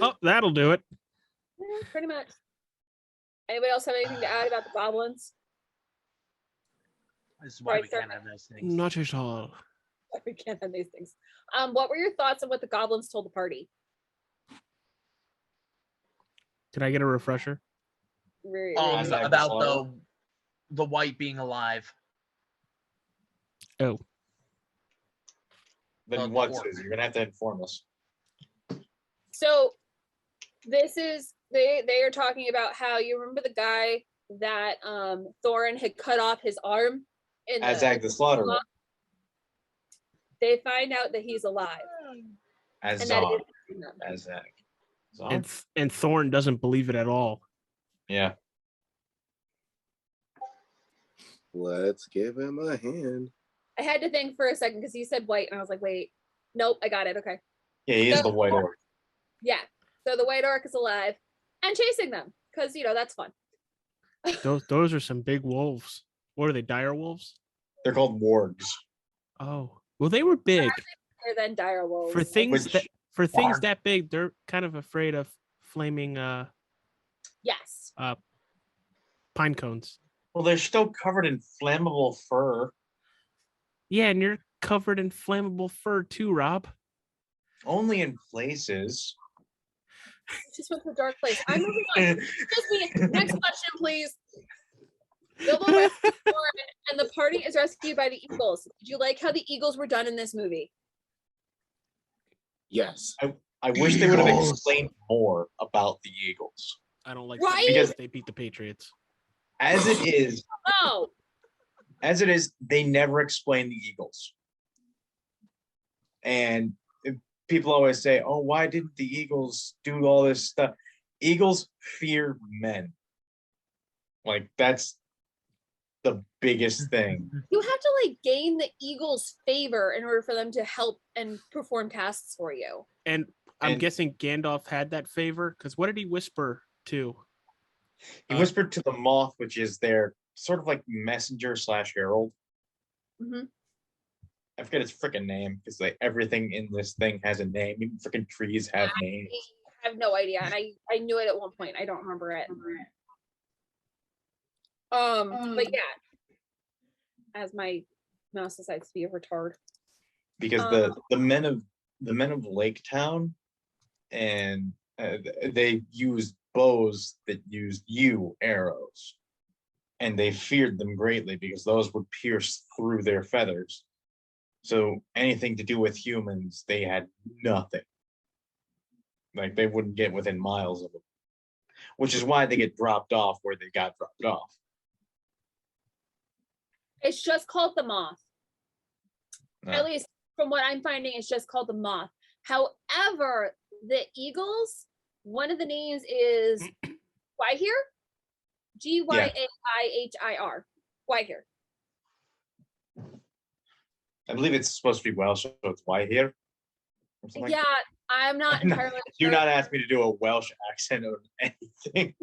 Oh, that'll do it. Yeah, pretty much. Anybody else have anything to add about the goblins? This is why we can't have those things. Not at all. We can't have these things. What were your thoughts on what the goblins told the party? Can I get a refresher? About the white being alive. Oh. Then what? You're gonna have to inform us. So this is they are talking about how you remember the guy that Thorin had cut off his arm in Azag the Slaughterer. They find out that he's alive. Azag. And Thorn doesn't believe it at all. Yeah. Let's give him a hand. I had to think for a second because he said white, and I was like, wait, nope, I got it. Okay. Yeah, he is the White Orc. Yeah. So the White Orc is alive and chasing them because that's fun. Those are some big wolves. What are they? Dire wolves? They're called wargs. Oh, well, they were big. Bigger than dire wolves. For things that big, they're kind of afraid of flaming. Yes. Pine cones. Well, they're still covered in flammable fur. Yeah, and you're covered in flammable fur too, Rob. Only in places. Just went to a dark place. I'm moving on. Next question, please. Bilbo and the party is rescued by the eagles. Did you like how the eagles were done in this movie? Yes. I wish they would have explained more about the Eagles. I don't like right? Because they beat the Patriots. As it is, oh. they never explain the Eagles. And people always say, oh, why didn't the Eagles do all this stuff? Eagles fear men. Like, that's the biggest thing. You have to like gain the Eagles' favor in order for them to help and perform tasks for you. And I'm guessing Gandalf had that favor, because what did he whisper to? He whispered to the moth, which is their sort of like messenger / herald. Mm-hmm. I forget its freaking name, because like everything in this thing has a name. Even freaking trees have names. I have no idea, and I knew it at one point. I don't remember it. But yeah, as my mouse decides to be a retard. Because the men of Lake Town, and they used bows that used yew arrows, and they feared them greatly because those would pierce through their feathers. So anything to do with humans, they had nothing. Like, they wouldn't get within miles of them, which is why they get dropped off where they got dropped off. It's just called the moth. No. At least from what I'm finding, it's just called the moth. However, the Eagles, one of the names is Gwaihir. Gwaihir. Gwaihir. I believe it's supposed to be Welsh, so it's Gwaihir. Yeah, I'm not entirely Do sure. not ask me to do a Welsh accent or anything.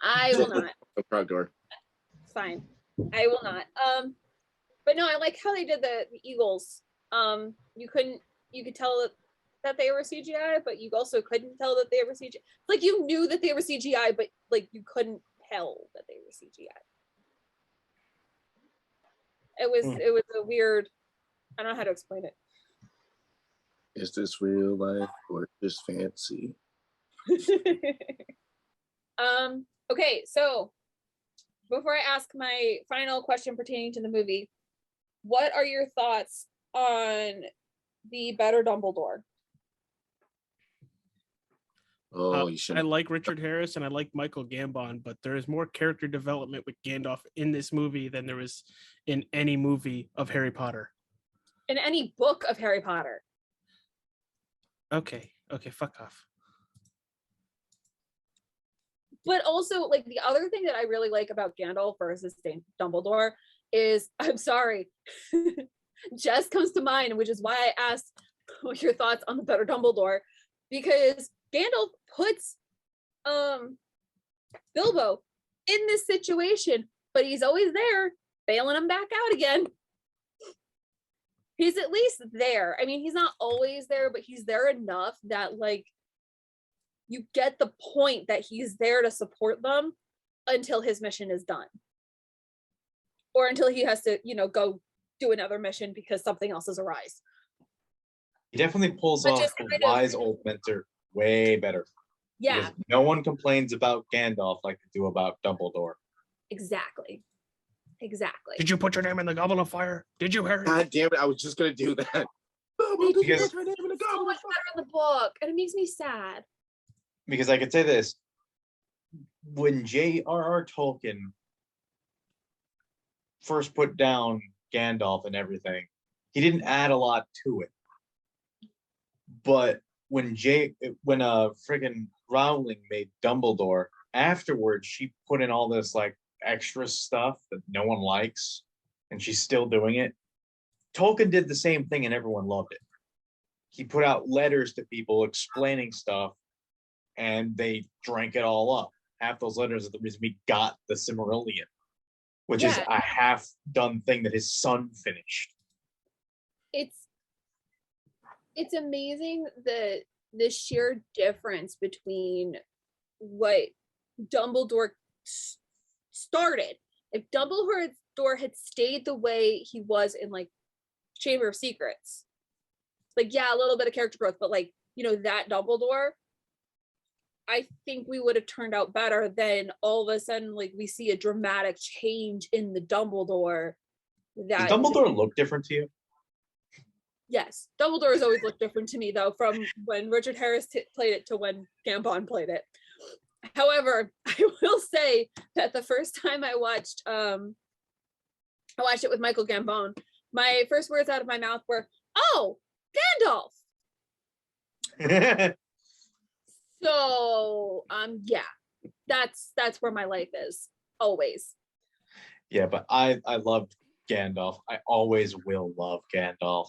I will not. The front door. Fine. I will not. But no, I like how they did the Eagles. You could tell that they were CGI, but you also couldn't tell that they were CGI. Like, you knew that they were CGI, but like you couldn't tell that they were CGI. It was a weird, I don't know how to explain it. Is this real life or just fancy? Okay, so before I ask my final question pertaining to the movie, what are your thoughts on the better Dumbledore? Oh, you should. I like Richard Harris and I like Michael Gambon, but there is more character development with Gandalf in this movie than there was in any movie of Harry Potter. In any book of Harry Potter. Okay, fuck off. But also, like, the other thing that I really like about Gandalf versus Dumbledore is, I'm sorry, Jess comes to mind, which is why I asked what your thoughts on the better Dumbledore, because Gandalf puts Bilbo in this situation, but he's always there, bailing him back out again. He's at least there. I mean, he's not always there, but he's there enough that, like, you get the point that he's there to support them until his mission is done. Or until he has to, go do another mission because something else has arisen. He definitely pulls off the wise old mentor way better. Yeah. Because no one complains about Gandalf like they do about Dumbledore. Exactly. Did you put your name in the Goblet of Fire? Did you, Harry? God damn it! I was just gonna do that. Because so much better in the book, and it makes me sad. Because I could say this, when J.R.R. Tolkien first put down Gandalf and everything, he didn't add a lot to it. But when friggin' Rowling made Dumbledore, afterwards she put in all this like extra stuff that no one likes, and she's still doing it. Tolkien did the same thing and everyone loved it. He put out letters to people explaining stuff, and they drank it all up. Half those letters are the reason we got the Silmarillion, which is a half-done thing that his son finished. It's amazing the sheer difference between what Dumbledore started. If Dumbledore had stayed the way he was in like Chamber of Secrets, like, yeah, a little bit of character growth, but like, that Dumbledore, I think we would have turned out better than all of a sudden, like, we see a dramatic change in the Dumbledore. Does Dumbledore look different to you? Yes, Dumbledore has always looked different to me, though, from when Richard Harris played it to when Gambon played it. However, I will say that the first time I watched it with Michael Gambon, my first words out of my mouth were, Oh, Gandalf. So, yeah, that's where my life is always. Yeah, but I loved Gandalf. I always will love Gandalf.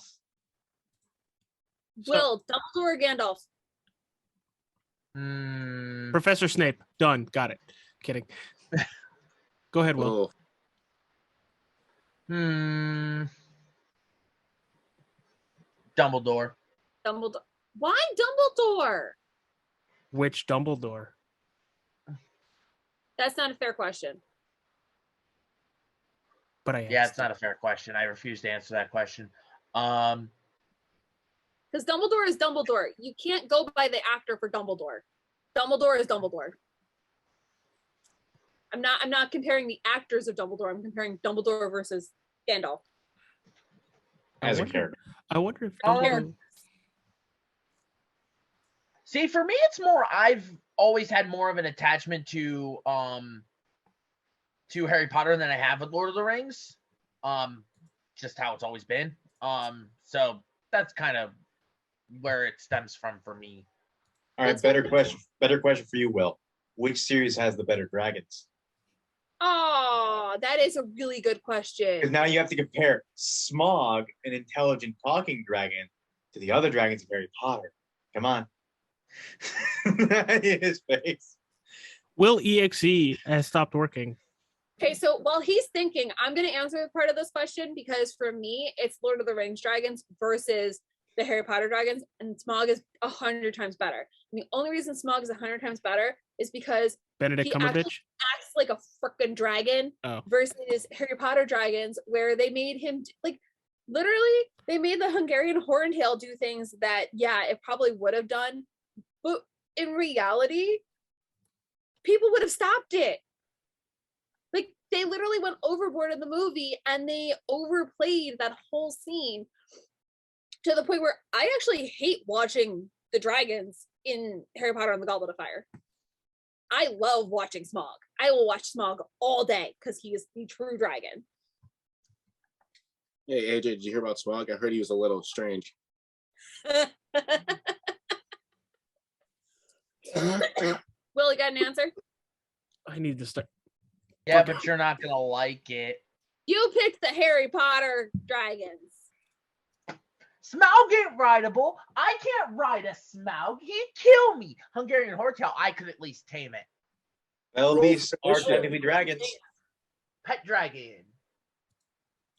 Will, Dumbledore or Gandalf? Professor Snape. Done. Got it. Kidding. Go ahead, Will. Dumbledore. Dumbledore. Why Dumbledore? Which Dumbledore? That's not a fair question. But I Yeah, it's not a fair question. I refuse to answer that question. Because Dumbledore is Dumbledore. You can't go by the actor for Dumbledore. Dumbledore is Dumbledore. I'm not comparing the actors of Dumbledore. I'm comparing Dumbledore versus Gandalf. As a character. I wonder if Dumbledore... See, for me, it's more. I've always had more of an attachment to Harry Potter than I have with Lord of the Rings. Just how it's always been. So that's kind of where it stems from for me. All right, better question for you, Will. Which series has the better dragons? Oh, that is a really good question. Because now you have to compare Smaug, an intelligent talking dragon, to the other dragons of Harry Potter. Come on. His face. Will EXE has stopped working. Okay, so while he's thinking, I'm going to answer part of this question because for me, it's Lord of the Rings dragons versus the Harry Potter dragons, and Smaug is 100 times better. And the only reason Smaug is 100 times better is because Benedict he Cumberbatch actually acts like a freaking dragon versus Harry Potter dragons, where they made him like literally they made the Hungarian Horntail do things that it probably would have done, but in reality, people would have stopped it. Like they literally went overboard in the movie and they overplayed that whole scene to the point where I actually hate watching the dragons in Harry Potter and the Goblet of Fire. I love watching Smaug. I will watch Smaug all day because he is the true dragon. Hey, AJ, did you hear about Smaug? I heard he was a little strange. Will, you got an answer? I need to start. Yeah, but you're not going to like it. You picked the Harry Potter dragons. Smaug ain't rideable. I can't ride a Smaug. He'd kill me. Hungarian Horntail, I could at least tame it. Well, these are technically dragons. Pet dragon.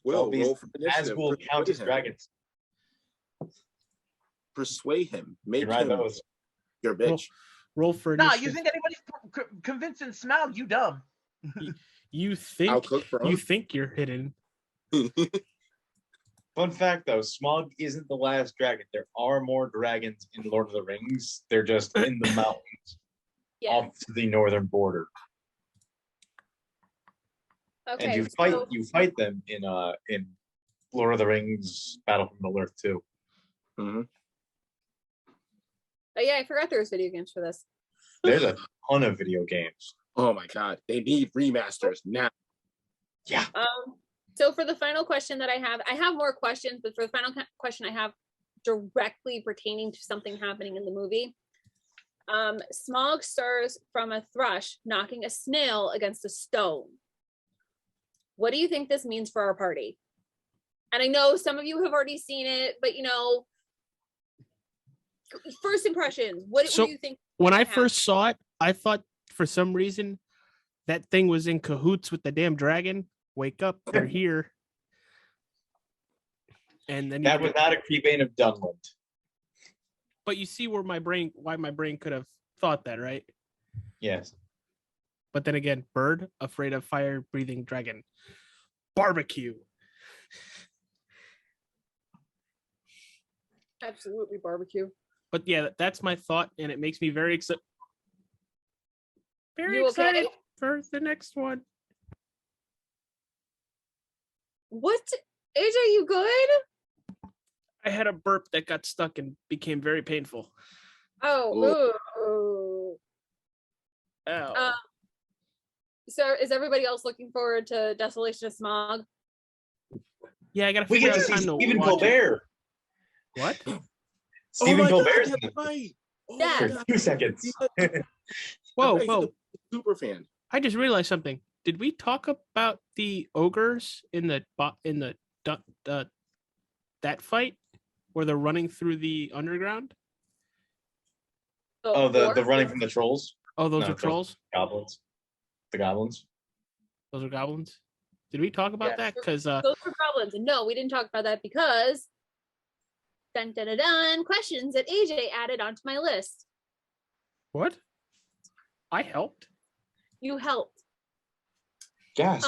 Will, roll for initiative. As will count as dragons. Persuade him. Make ride him those. your bitch. Roll for Nah, initiative. you think anybody's convincing Smaug? You dumb. You think you're hidden. Fun fact, though, Smaug isn't the last dragon. There are more dragons in Lord of the Rings. They're just in the mountains off to the northern border. Okay, and you fight them in Lord of the Rings Battle for Middle Earth too. Mm-hmm. Oh yeah, I forgot there was video games for this. There's a ton of video games. Oh my god, they need remasters now. Yeah. So for the final question that I have more questions, but for the final question I have directly pertaining to something happening in the movie. Smaug stirs from a thrush knocking a snail against a stone. What do you think this means for our party? And I know some of you have already seen it, but first impressions. What do you think? When I first saw it, I thought for some reason that thing was in cahoots with the damn dragon. Wake up, they're here. And then that was not a creeping of Dunland. But you see why my brain could have thought that, right? Yes. But then again, bird, afraid of fire-breathing dragon. Barbecue. Absolutely barbecue. But yeah, that's my thought, and it makes me very excited. Excited for the next one. What? AJ, you good? I had a burp that got stuck and became very painful. Oh. So is everybody else looking forward to Desolation of Smaug? Yeah, I gotta We figure get out to time see to Stephen watch Colbert. What? Stephen Colbert's that's right. Yeah. for 2 seconds. Whoa, Right, whoa! Super fan. I just realized something. Did we talk about the ogres in the that fight where they're running through the underground? Oh, the running from the trolls? Oh, those No, are those- trolls. Goblins. The goblins. Those are goblins. Did we talk about Yes. that? Because Those were goblins. And no, we didn't talk about that because dun dun dun dun questions that AJ added onto my list. what? I helped. You helped. Yes.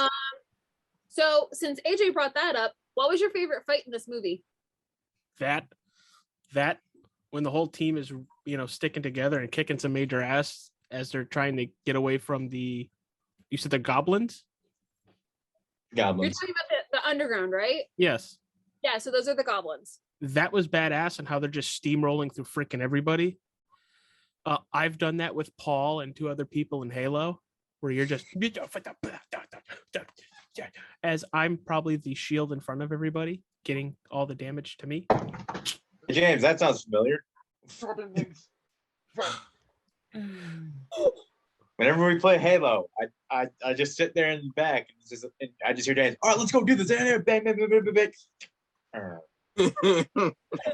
So since AJ brought that up, what was your favorite fight in this movie? That when the whole team is sticking together and kicking some major ass as they're trying to get away from the. You said the goblins? You're Goblins. talking about the underground, right? Yes. Yeah, so those are the goblins. That was badass and how they're just steamrolling through freaking everybody. I've done that with Paul and 2 other people in Halo, where you're just as I'm probably the shield in front of everybody, getting all the damage to me. James, that sounds familiar. Whenever we play Halo, I just sit there in the back and I just hear James. All right, let's go do this. Bang, bang, bang, bang, bang, bang. All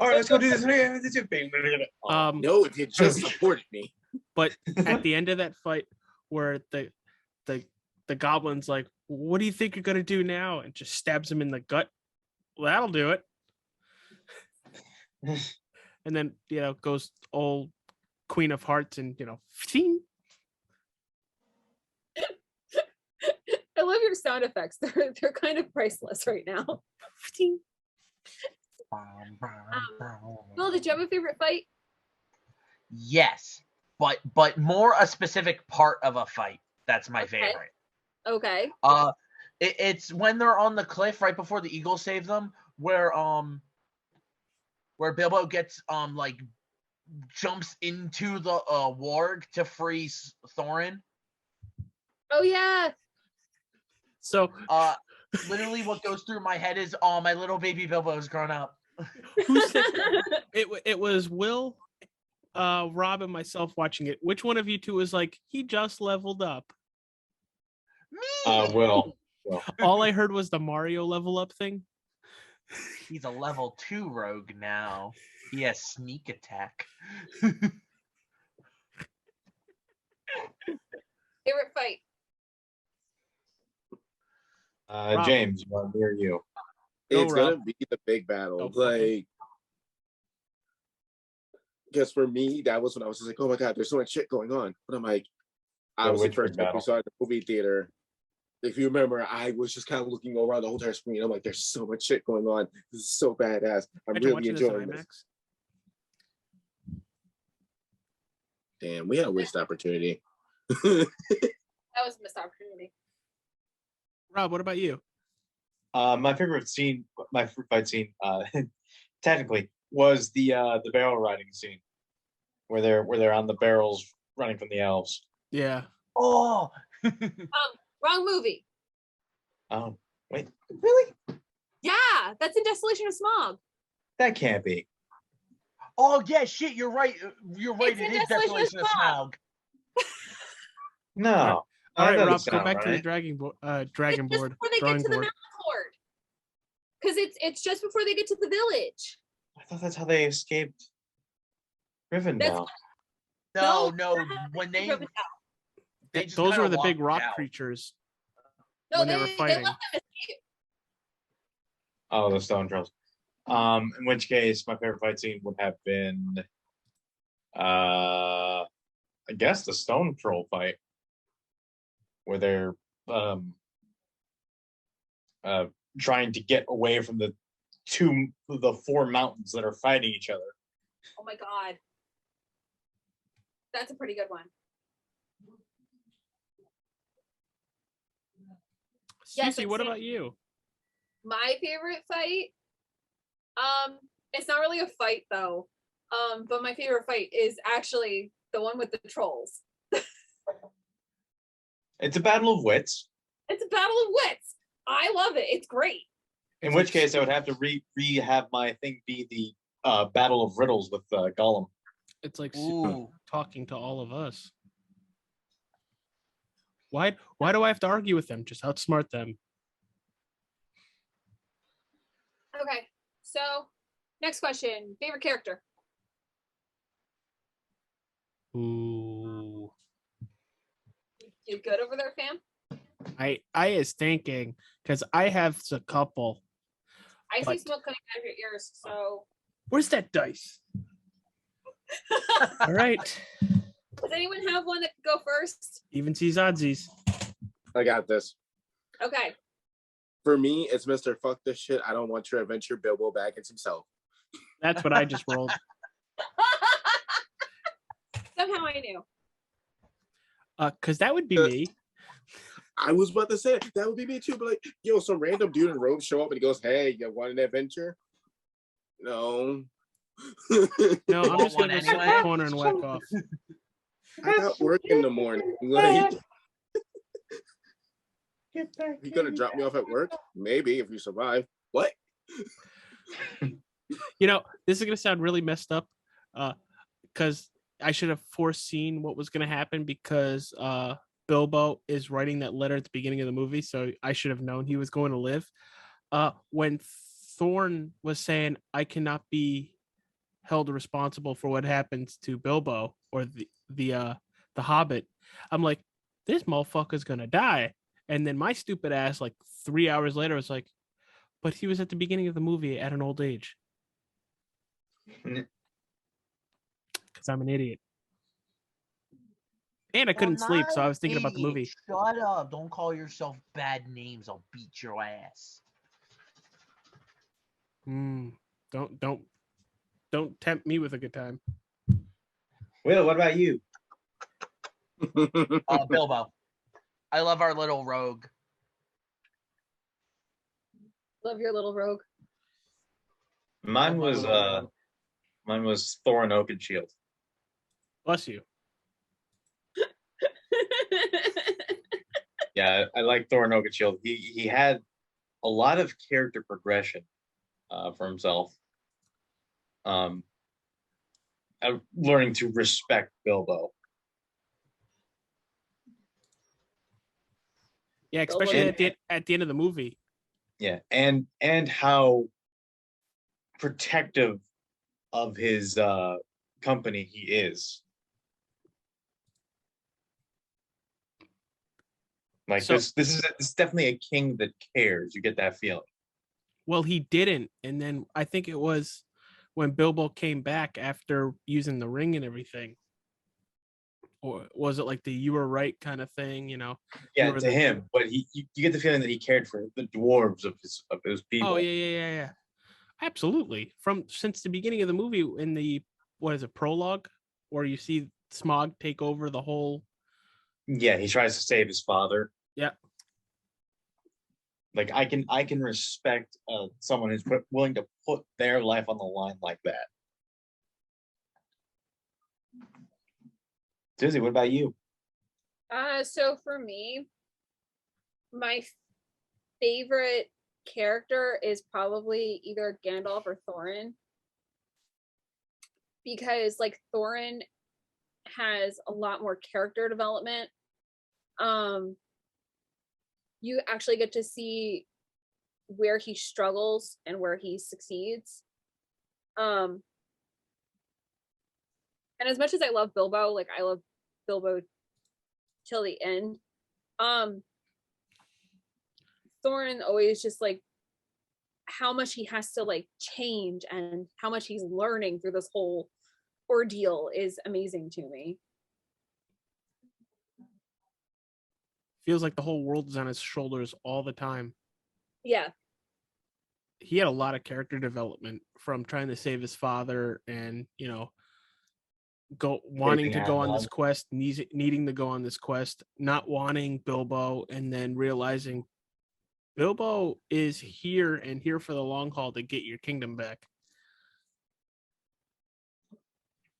right, let's go do this. Bang, bang, bang. No, if you just supported me. But at the end of that fight, where the goblin's like, "What do you think you're gonna do now?" and just stabs him in the gut. Well, that'll do it. And then goes old Queen of Hearts and "Fing." I love your sound effects. They're kind of priceless right now. Fing. Bill, did you have a favorite fight? Yes, but more a specific part of a fight. That's my Okay. favorite. Okay. It's when they're on the cliff right before the eagle save them, where Bilbo gets like jumps into the warg to free Thorin. Oh yeah. So Literally what goes through my head is, oh, my little baby Bilbo's grown up. who said it was Will, Rob, and myself watching it. Which one of you two was like, he just leveled up? Me. Will. All I heard was the Mario level up thing. He's a level 2 rogue now. He has sneak attack. Favorite fight? Rob. James, well, near you. It's Rob. gonna be the big battle. Oh, okay. Like, because for me, that was when I was just like, oh my god, there's so much shit going on. But I'm like, I was the which first big time we saw it in the movie theater. If you remember, I was just kind of looking around the whole entire screen. I'm like, there's so much shit going on. This is so badass. I'm Imagine really watching this in enjoying this. IMAX. Damn, we had a waste opportunity. That was a missed opportunity. Rob, what about you? My favorite fight scene, technically, was the barrel riding scene, where they're on the barrels running from the elves. Yeah. Oh, Wrong movie. Oh, wait, really? Yeah, that's in Desolation of Smog. That can't be. oh yeah, shit. You're right. You're right. It's It in is Desolation of Desolation of Smog. No. All that right, doesn't Rob, go sound back to the right. dragon It's just board. before they get Drawing to the board. mountain court. Because it's just before they get to the village. I thought that's how they escaped Rivendell. No, No, no. When they just Those kinda were the big walked rock out. creatures. No, When they were fighting. let them escape. Oh, the stone trolls. In which case, my favorite fight scene would have been, I guess, the stone troll fight, where they're trying to get away from the 4 mountains that are fighting each other. Oh my god. That's a pretty good one. Yes, Susie, what it's- about you? My favorite fight, it's not really a fight though. But my favorite fight is actually the one with the trolls. It's a battle of wits. It's a battle of wits. I love it. It's great. In which case, I would have to have my thing be the battle of riddles with Gollum. It's like Ooh. talking to all of us. Why do I have to argue with them? Just outsmart them. Okay, so next question. Favorite character? Ooh. You good over there, fam? I is thinking, because I have a couple. I see But- smoke coming out of your ears, so. Where's that dice? All right. Does anyone have one that could go first? Even sees oddsies. I got this. Okay. For me, it's Mr. Fuck this shit. I don't want your adventure. Bilbo Baggins himself. That's what I just rolled. Somehow I knew. Because that would be me. I was about to say that would be me too, but like, some random dude in robes show up and he goes, "Hey, you want an adventure?" No. No, I'm just One gonna go sit in anyway. the corner and whack off. I got work in the morning. Like, Get back you gonna drop me off at work? Maybe if you survive. What? This is gonna sound really messed up, because I should have foreseen what was gonna happen, because Bilbo is writing that letter at the beginning of the movie, so I should have known he was going to live. When Thorn was saying, "I cannot be held responsible for what happens to Bilbo or the Hobbit," I'm like, this motherfucker's gonna die. And then my stupid ass, like 3 hours later, was like, but he was at the beginning of the movie at an old age. Because I'm an idiot. And I couldn't sleep, so I was thinking about the movie. Shut up. Don't call yourself bad names. I'll beat your ass. Don't tempt me with a good time. Will, what about you? Bilbo. I love our little rogue. Love your little rogue. Mine Love was my little rogue. Thorin Oakenshield. Bless you. Yeah, I like Thorin Oakenshield. He had a lot of character progression for himself. Learning to respect Bilbo. Yeah, especially And- at the end of the movie. Yeah, and how protective of his company he is. Like So- this is definitely a king that cares. You get that feeling. Well, he didn't. And then I think it was when Bilbo came back after using the ring and everything. Or was it like the "you were right" kind of thing, Yeah, were to the- him, but you get the feeling that he cared for the dwarves of his people. Oh, yeah. Absolutely. Since the beginning of the movie, in the, what is it, prologue, where you see Smog take over the whole. Yeah, he tries to save his father. Yeah. Like I can respect someone who's willing to put their life on the line like that. Susie, what about you? So for me, my favorite character is probably either Gandalf or Thorin. Because like Thorin has a lot more character development. You actually get to see where he struggles and where he succeeds. And as much as I love Bilbo, like I love Bilbo till the end. Thorin always just like how much he has to like change and how much he's learning through this whole ordeal is amazing to me. Feels like the whole world is on his shoulders all the time. Yeah. He had a lot of character development from trying to save his father and, wanting to go on this quest, needing to go on this quest, not wanting Bilbo, and then realizing Bilbo is here and here for the long haul to get your kingdom back.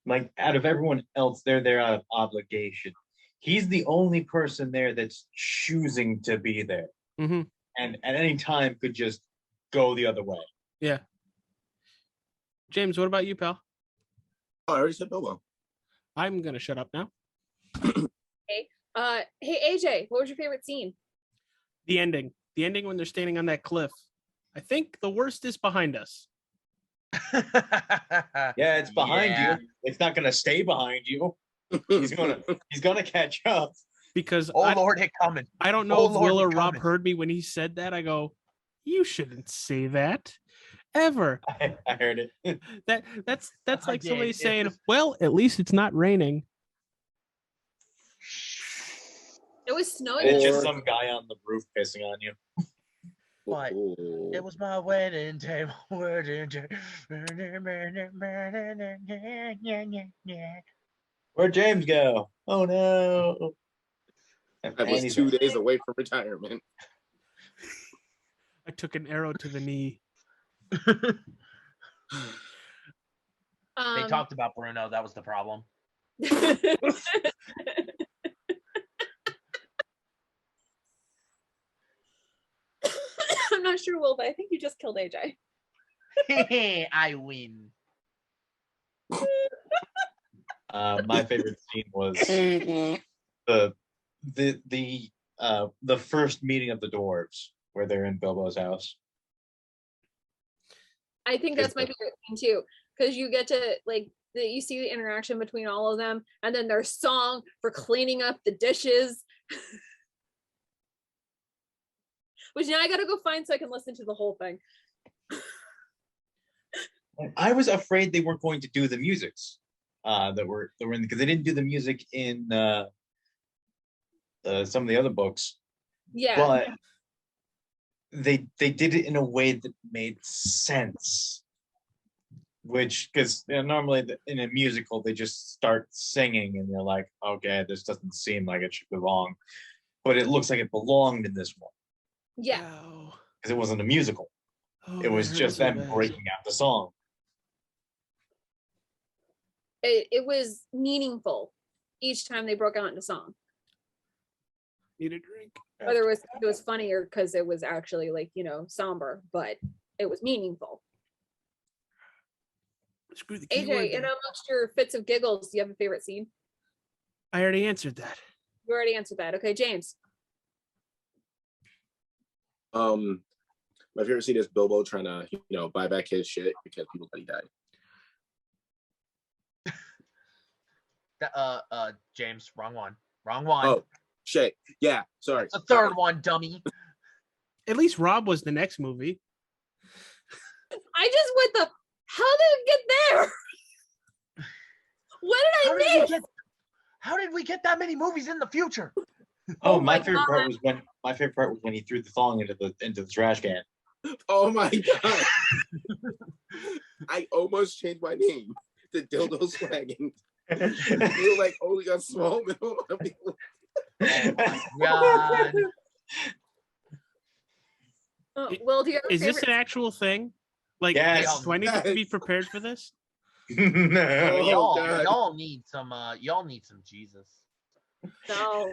Like out of everyone else, they're there out of obligation. He's the only person there that's choosing to be there, And at any time could just go the other way. Yeah. James, what about you, pal? Oh, I already said Bilbo. I'm gonna shut up now. Okay. Hey AJ, what was your favorite scene? The ending. The ending when they're standing on that cliff. I think the worst is behind us. Yeah, it's behind you. It's not gonna stay behind you. He's gonna catch up. Because Lord, it coming. I don't know if Lord, Will it or Rob coming. heard me when he said that. I go, you shouldn't say that ever. I heard it. That's I like did. somebody It's saying, just- well, at least it's not raining. It was snowing. It's Or- just some guy on the roof pissing on you. But Ooh. it was my wedding day. Wedding day. Where'd James go? Oh no. I was 2 days away from retirement. I took an arrow to the knee. They talked about Bruno. That was the problem. I'm not sure, Will, but I think you just killed AJ. I win. My favorite scene was the first meeting of the dwarves where they're in Bilbo's house. I think that's my favorite thing too, because you get to you see the interaction between all of them, and then their song for cleaning up the dishes. Which now I gotta go find so I can listen to the whole thing. I was afraid they weren't going to do the musics that were in, because they didn't do the music in some of the other books. Yeah. But they did it in a way that made sense. Which, because normally in a musical they just start singing and you're like, okay, this doesn't seem like it should belong, but it looks like it belonged in this one. Yeah. Because it wasn't a musical. It was just them breaking out the song. It was meaningful each time they broke out into song. Need a drink. Whether it was funny or because it was actually somber, but it was meaningful. Screw the keyword AJ, there. and amongst your fits of giggles, do you have a favorite scene? I already answered that. You already answered that. Okay, James. My favorite scene is Bilbo trying to, buy back his shit because people thought he died. James, wrong one. Wrong one. Oh, shit. Yeah, sorry. The third one, dummy. At least Rob was the next movie. I just went how did it get there? What did I miss? How did we get that many movies in the future? Oh, my favorite part was when he threw the thong into the trash can. Oh my god. I almost changed my name to Dildo Swagging. Feel like only a small middle of people. Oh my god. Will, do you have a Is this favorite an actual thing? Like, Yes. do I need to be prepared for this? Oh, God. Y'all need some Jesus. No.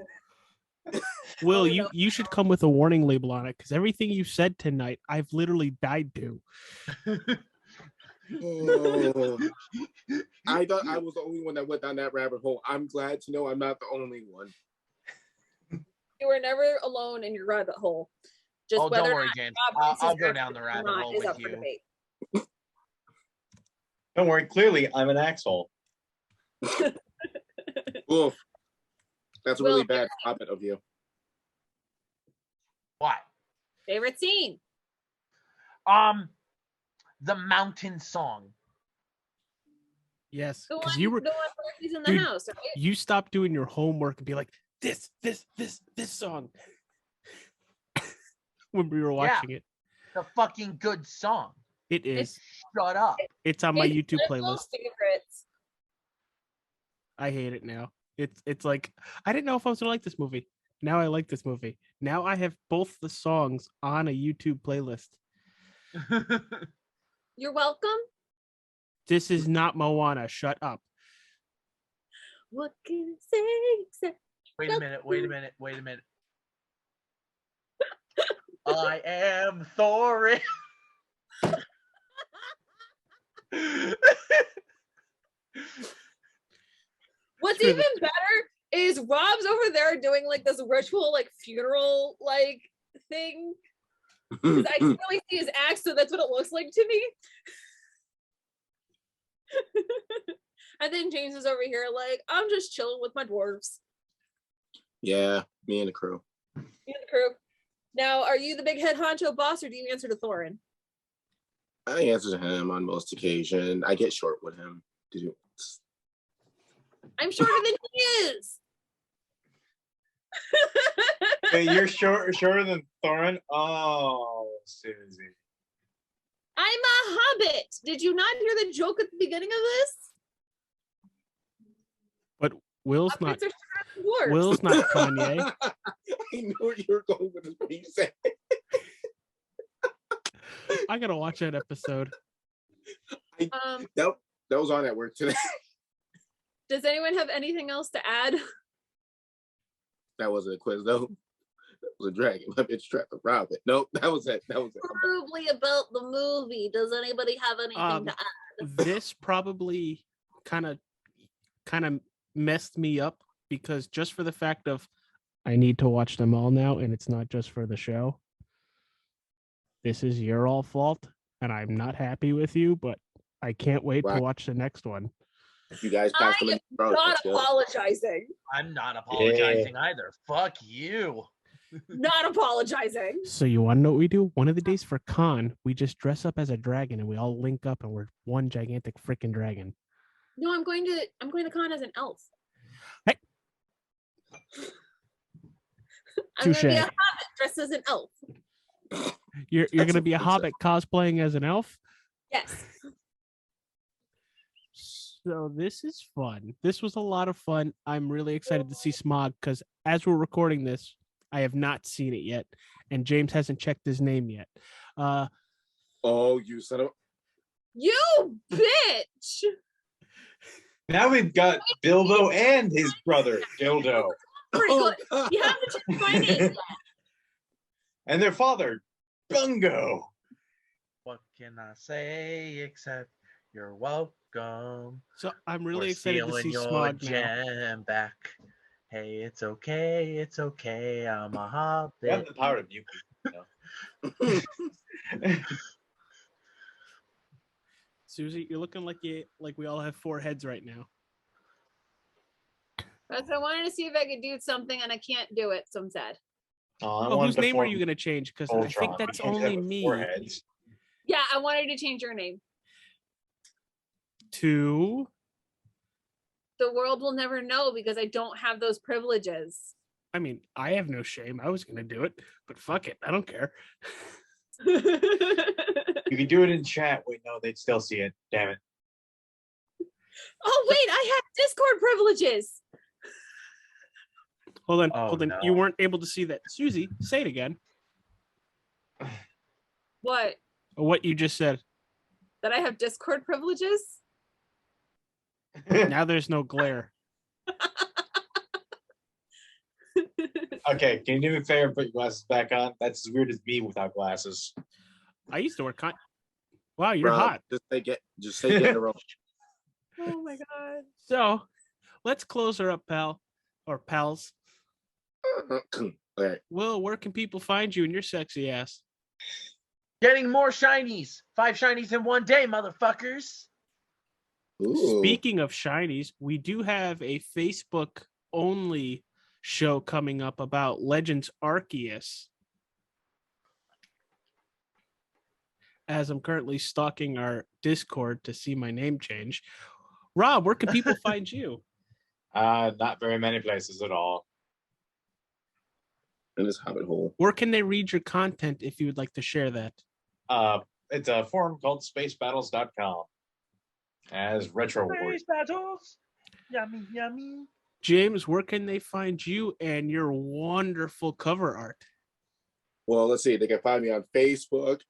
Will, Oh, you should come with a warning label on it, because everything you said tonight, I've literally died to. Oh. I thought I was the only one that went down that rabbit hole. I'm glad to know I'm not the only one. You were never alone in your rabbit hole. Just Don't whether or worry, not James. Rob thinks I'll he's go down the accurate or rabbit not hole is with up for you. debate. Don't worry, clearly I'm an asshole. Oof. That's a really Will, bad habit of you. What? Favorite scene? The mountain song. Yes, The because one, you were the one where he's in the Dude, house, right? you stopped doing your homework and be like, this song. When we were watching it. The fucking good song. It is. Shut up. It's on my It's YouTube one of those playlist. favorites. I hate it now. It's like, I didn't know if I was gonna like this movie. Now I like this movie. Now I have both the songs on a YouTube playlist. You're welcome. This is not Moana. Shut up. What can I say except Wait a minute. I am Thorin. What's even better is Rob's over there doing like this ritual, like funeral, like thing. Because I can really see his axe, so that's what it looks like to me. And then James is over here like, I'm just chilling with my dwarves. Yeah, me and the crew. You and the crew. Now, are you the big head honcho boss, or do you answer to Thorin? I answer to him on most occasion. I get short with him. I'm shorter than he is. Wait, you're shorter than Thorin? Oh, Susie. I'm a hobbit. Did you not hear the joke at the beginning of this? But Will's Hobbits not. are shorter than dwarves. Will's not Kanye. I knew where you were going with this. What you said. I gotta watch that episode. That was on at work today. Does anyone have anything else to add? That wasn't a quiz though. That was a dragon. My bitch tried to rob it. Nope, that was it. Probably about the movie. Does anybody have anything to add? This probably kind of messed me up because just for the fact of I need to watch them all now, and it's not just for the show. This is your all fault, and I'm not happy with you, but I can't wait to watch the next one. You guys passed them. I'm not apologizing. I'm not apologizing either. Fuck you. Not apologizing. So you want to know what we do? One of the days for con, we just dress up as a dragon and we all link up and we're one gigantic freaking dragon. No, I'm going to con as an elf. Hey. I'm gonna be a hobbit dressed as an elf. You're gonna be a hobbit cosplaying as an elf? Yes. So this is fun. This was a lot of fun. I'm really excited to see Smog because as we're recording this, I have not seen it yet, and James hasn't checked his name yet. Oh, you son of... You bitch! Now we've got Bilbo and his brother, Dildo. Pretty good. You haven't checked my name yet. And their father, Bungo. What can I say except you're welcome? So I'm really for excited to see stealing your Smog now. gem back. Hey, it's okay, I'm a hobbit. You have the power to mute people. Susie, you're looking like we all have 4 heads right now. That's I wanted to see if I could do something, and I can't do it, so I'm sad. Whose name are you going to change? Because I think that's only me. Yeah, I wanted to change your name. To? The world will never know because I don't have those privileges. I mean, I have no shame. I was going to do it, but fuck it. I don't care. You can do it in chat. Wait, no, they'd still see it. Damn it. Oh, wait, I have Discord privileges. Hold on. No. You weren't able to see that. Susie, say it again. What? What you just said. That I have Discord privileges? Now there's no glare. Okay, can you do me a favor and put your glasses back on? That's as weird as me without glasses. I used to wear Wow, you're hot. Just say get in a row. Oh my god. So let's close her up, pal. Or pals. Right. Will, where can people find you and your sexy ass? Getting more shinies. 5 shinies in one day, motherfuckers. Ooh. Speaking of shinies, we do have a Facebook only show coming up about Legends Arceus. As I'm currently stalking our Discord to see my name change. Rob, where can people find you? Not very many places at all. In this hobbit hole. Where can they read your content if you would like to share that? It's a forum called spacebattles.com. As retro wars. Space battles. Yummy, yummy. James, where can they find you and your wonderful cover art? Well, let's see. They can find me on Facebook.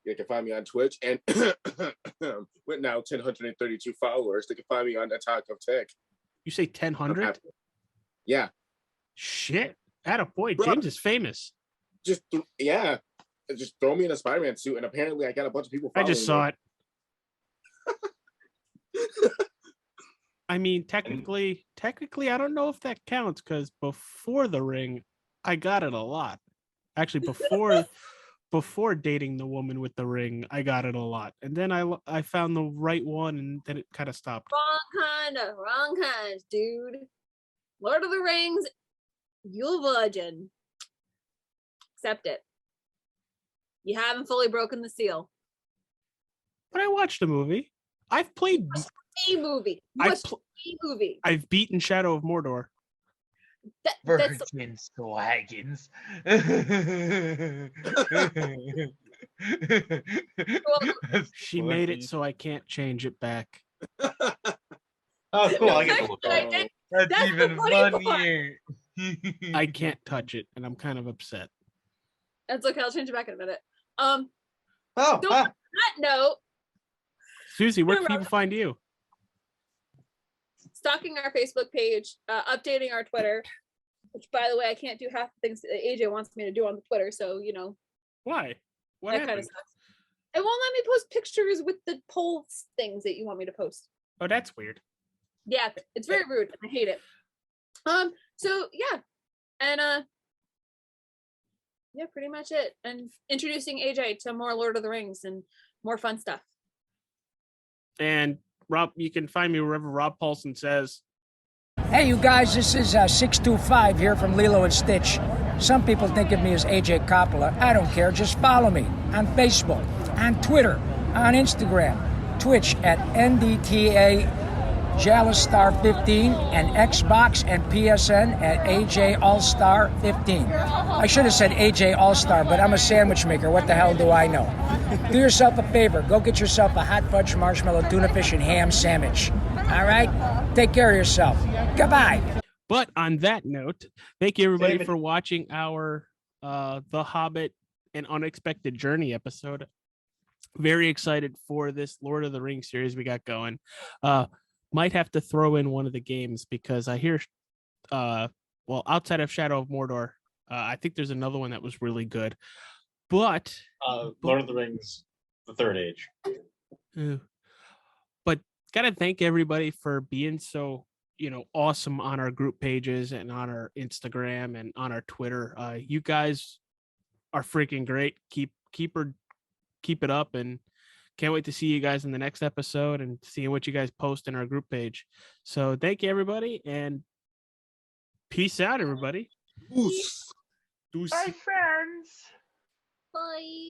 They can find me on Twitch. And with now 1,032 followers, they can find me on Attack of Tech. You say 1,000? Yeah. Shit. Attaboy, Bro. James is famous. Just throw me in a Spider-Man suit, and apparently I got a bunch of people I following just saw me. it. I mean, technically, I don't know if that counts because before The Ring, I got it a lot. Actually, before dating the woman with the ring, I got it a lot, and then I found the right one, and then it kind of stopped. Wrong kind, dude. Lord of the Rings, you're a virgin. Accept it. You haven't fully broken the seal. But I watched the movie. I've played a movie. I've beaten Shadow of Mordor. Virgin wagons. She made it so I can't change it back. Oh, cool. I get to look at it. That's even funnier. I can't touch it, and I'm kind of upset. That's okay. I'll change it back in a minute. Oh, on that note, Susie, where can people find you? Stalking our Facebook page, updating our Twitter, which, by the way, I can't do half the things that AJ wants me to do on the Twitter. So, you know. Why? What that happened? kind of sucks. It won't let me post pictures with the polls things that you want me to post. Oh, that's weird. Yeah, it's very rude. I hate it. So yeah, and yeah, pretty much it. And introducing AJ to more Lord of the Rings and more fun stuff. And Rob, you can find me wherever Rob Paulson says. Hey, you guys, this is 625 here from Lilo and Stitch. Some people think of me as AJ Coppola. I don't care. Just follow me on Facebook, on Twitter, on Instagram, Twitch at NDTA Jalistar15, and Xbox and PSN at AJ All-Star 15. I should have said AJ All-Star, but I'm a sandwich maker. What the hell do I know? Do yourself a favor. Go get yourself a hot fudge marshmallow tuna fish and ham sandwich. All right? Take care of yourself. Goodbye. But on that note, thank you everybody for watching our The Hobbit and Unexpected Journey episode. Very excited for this Lord of the Rings series we got going. Might have to throw in one of the games because I hear, well, outside of Shadow of Mordor, I think there's another one that was really good. But Lord of the Rings, the Third Age. But gotta thank everybody for being so, awesome on our group pages and on our Instagram and on our Twitter. You guys are freaking great. Keep it up, and can't wait to see you guys in the next episode and seeing what you guys post in our group page. So thank you, everybody, and peace out, everybody. Deuce. Bye, friends. Bye.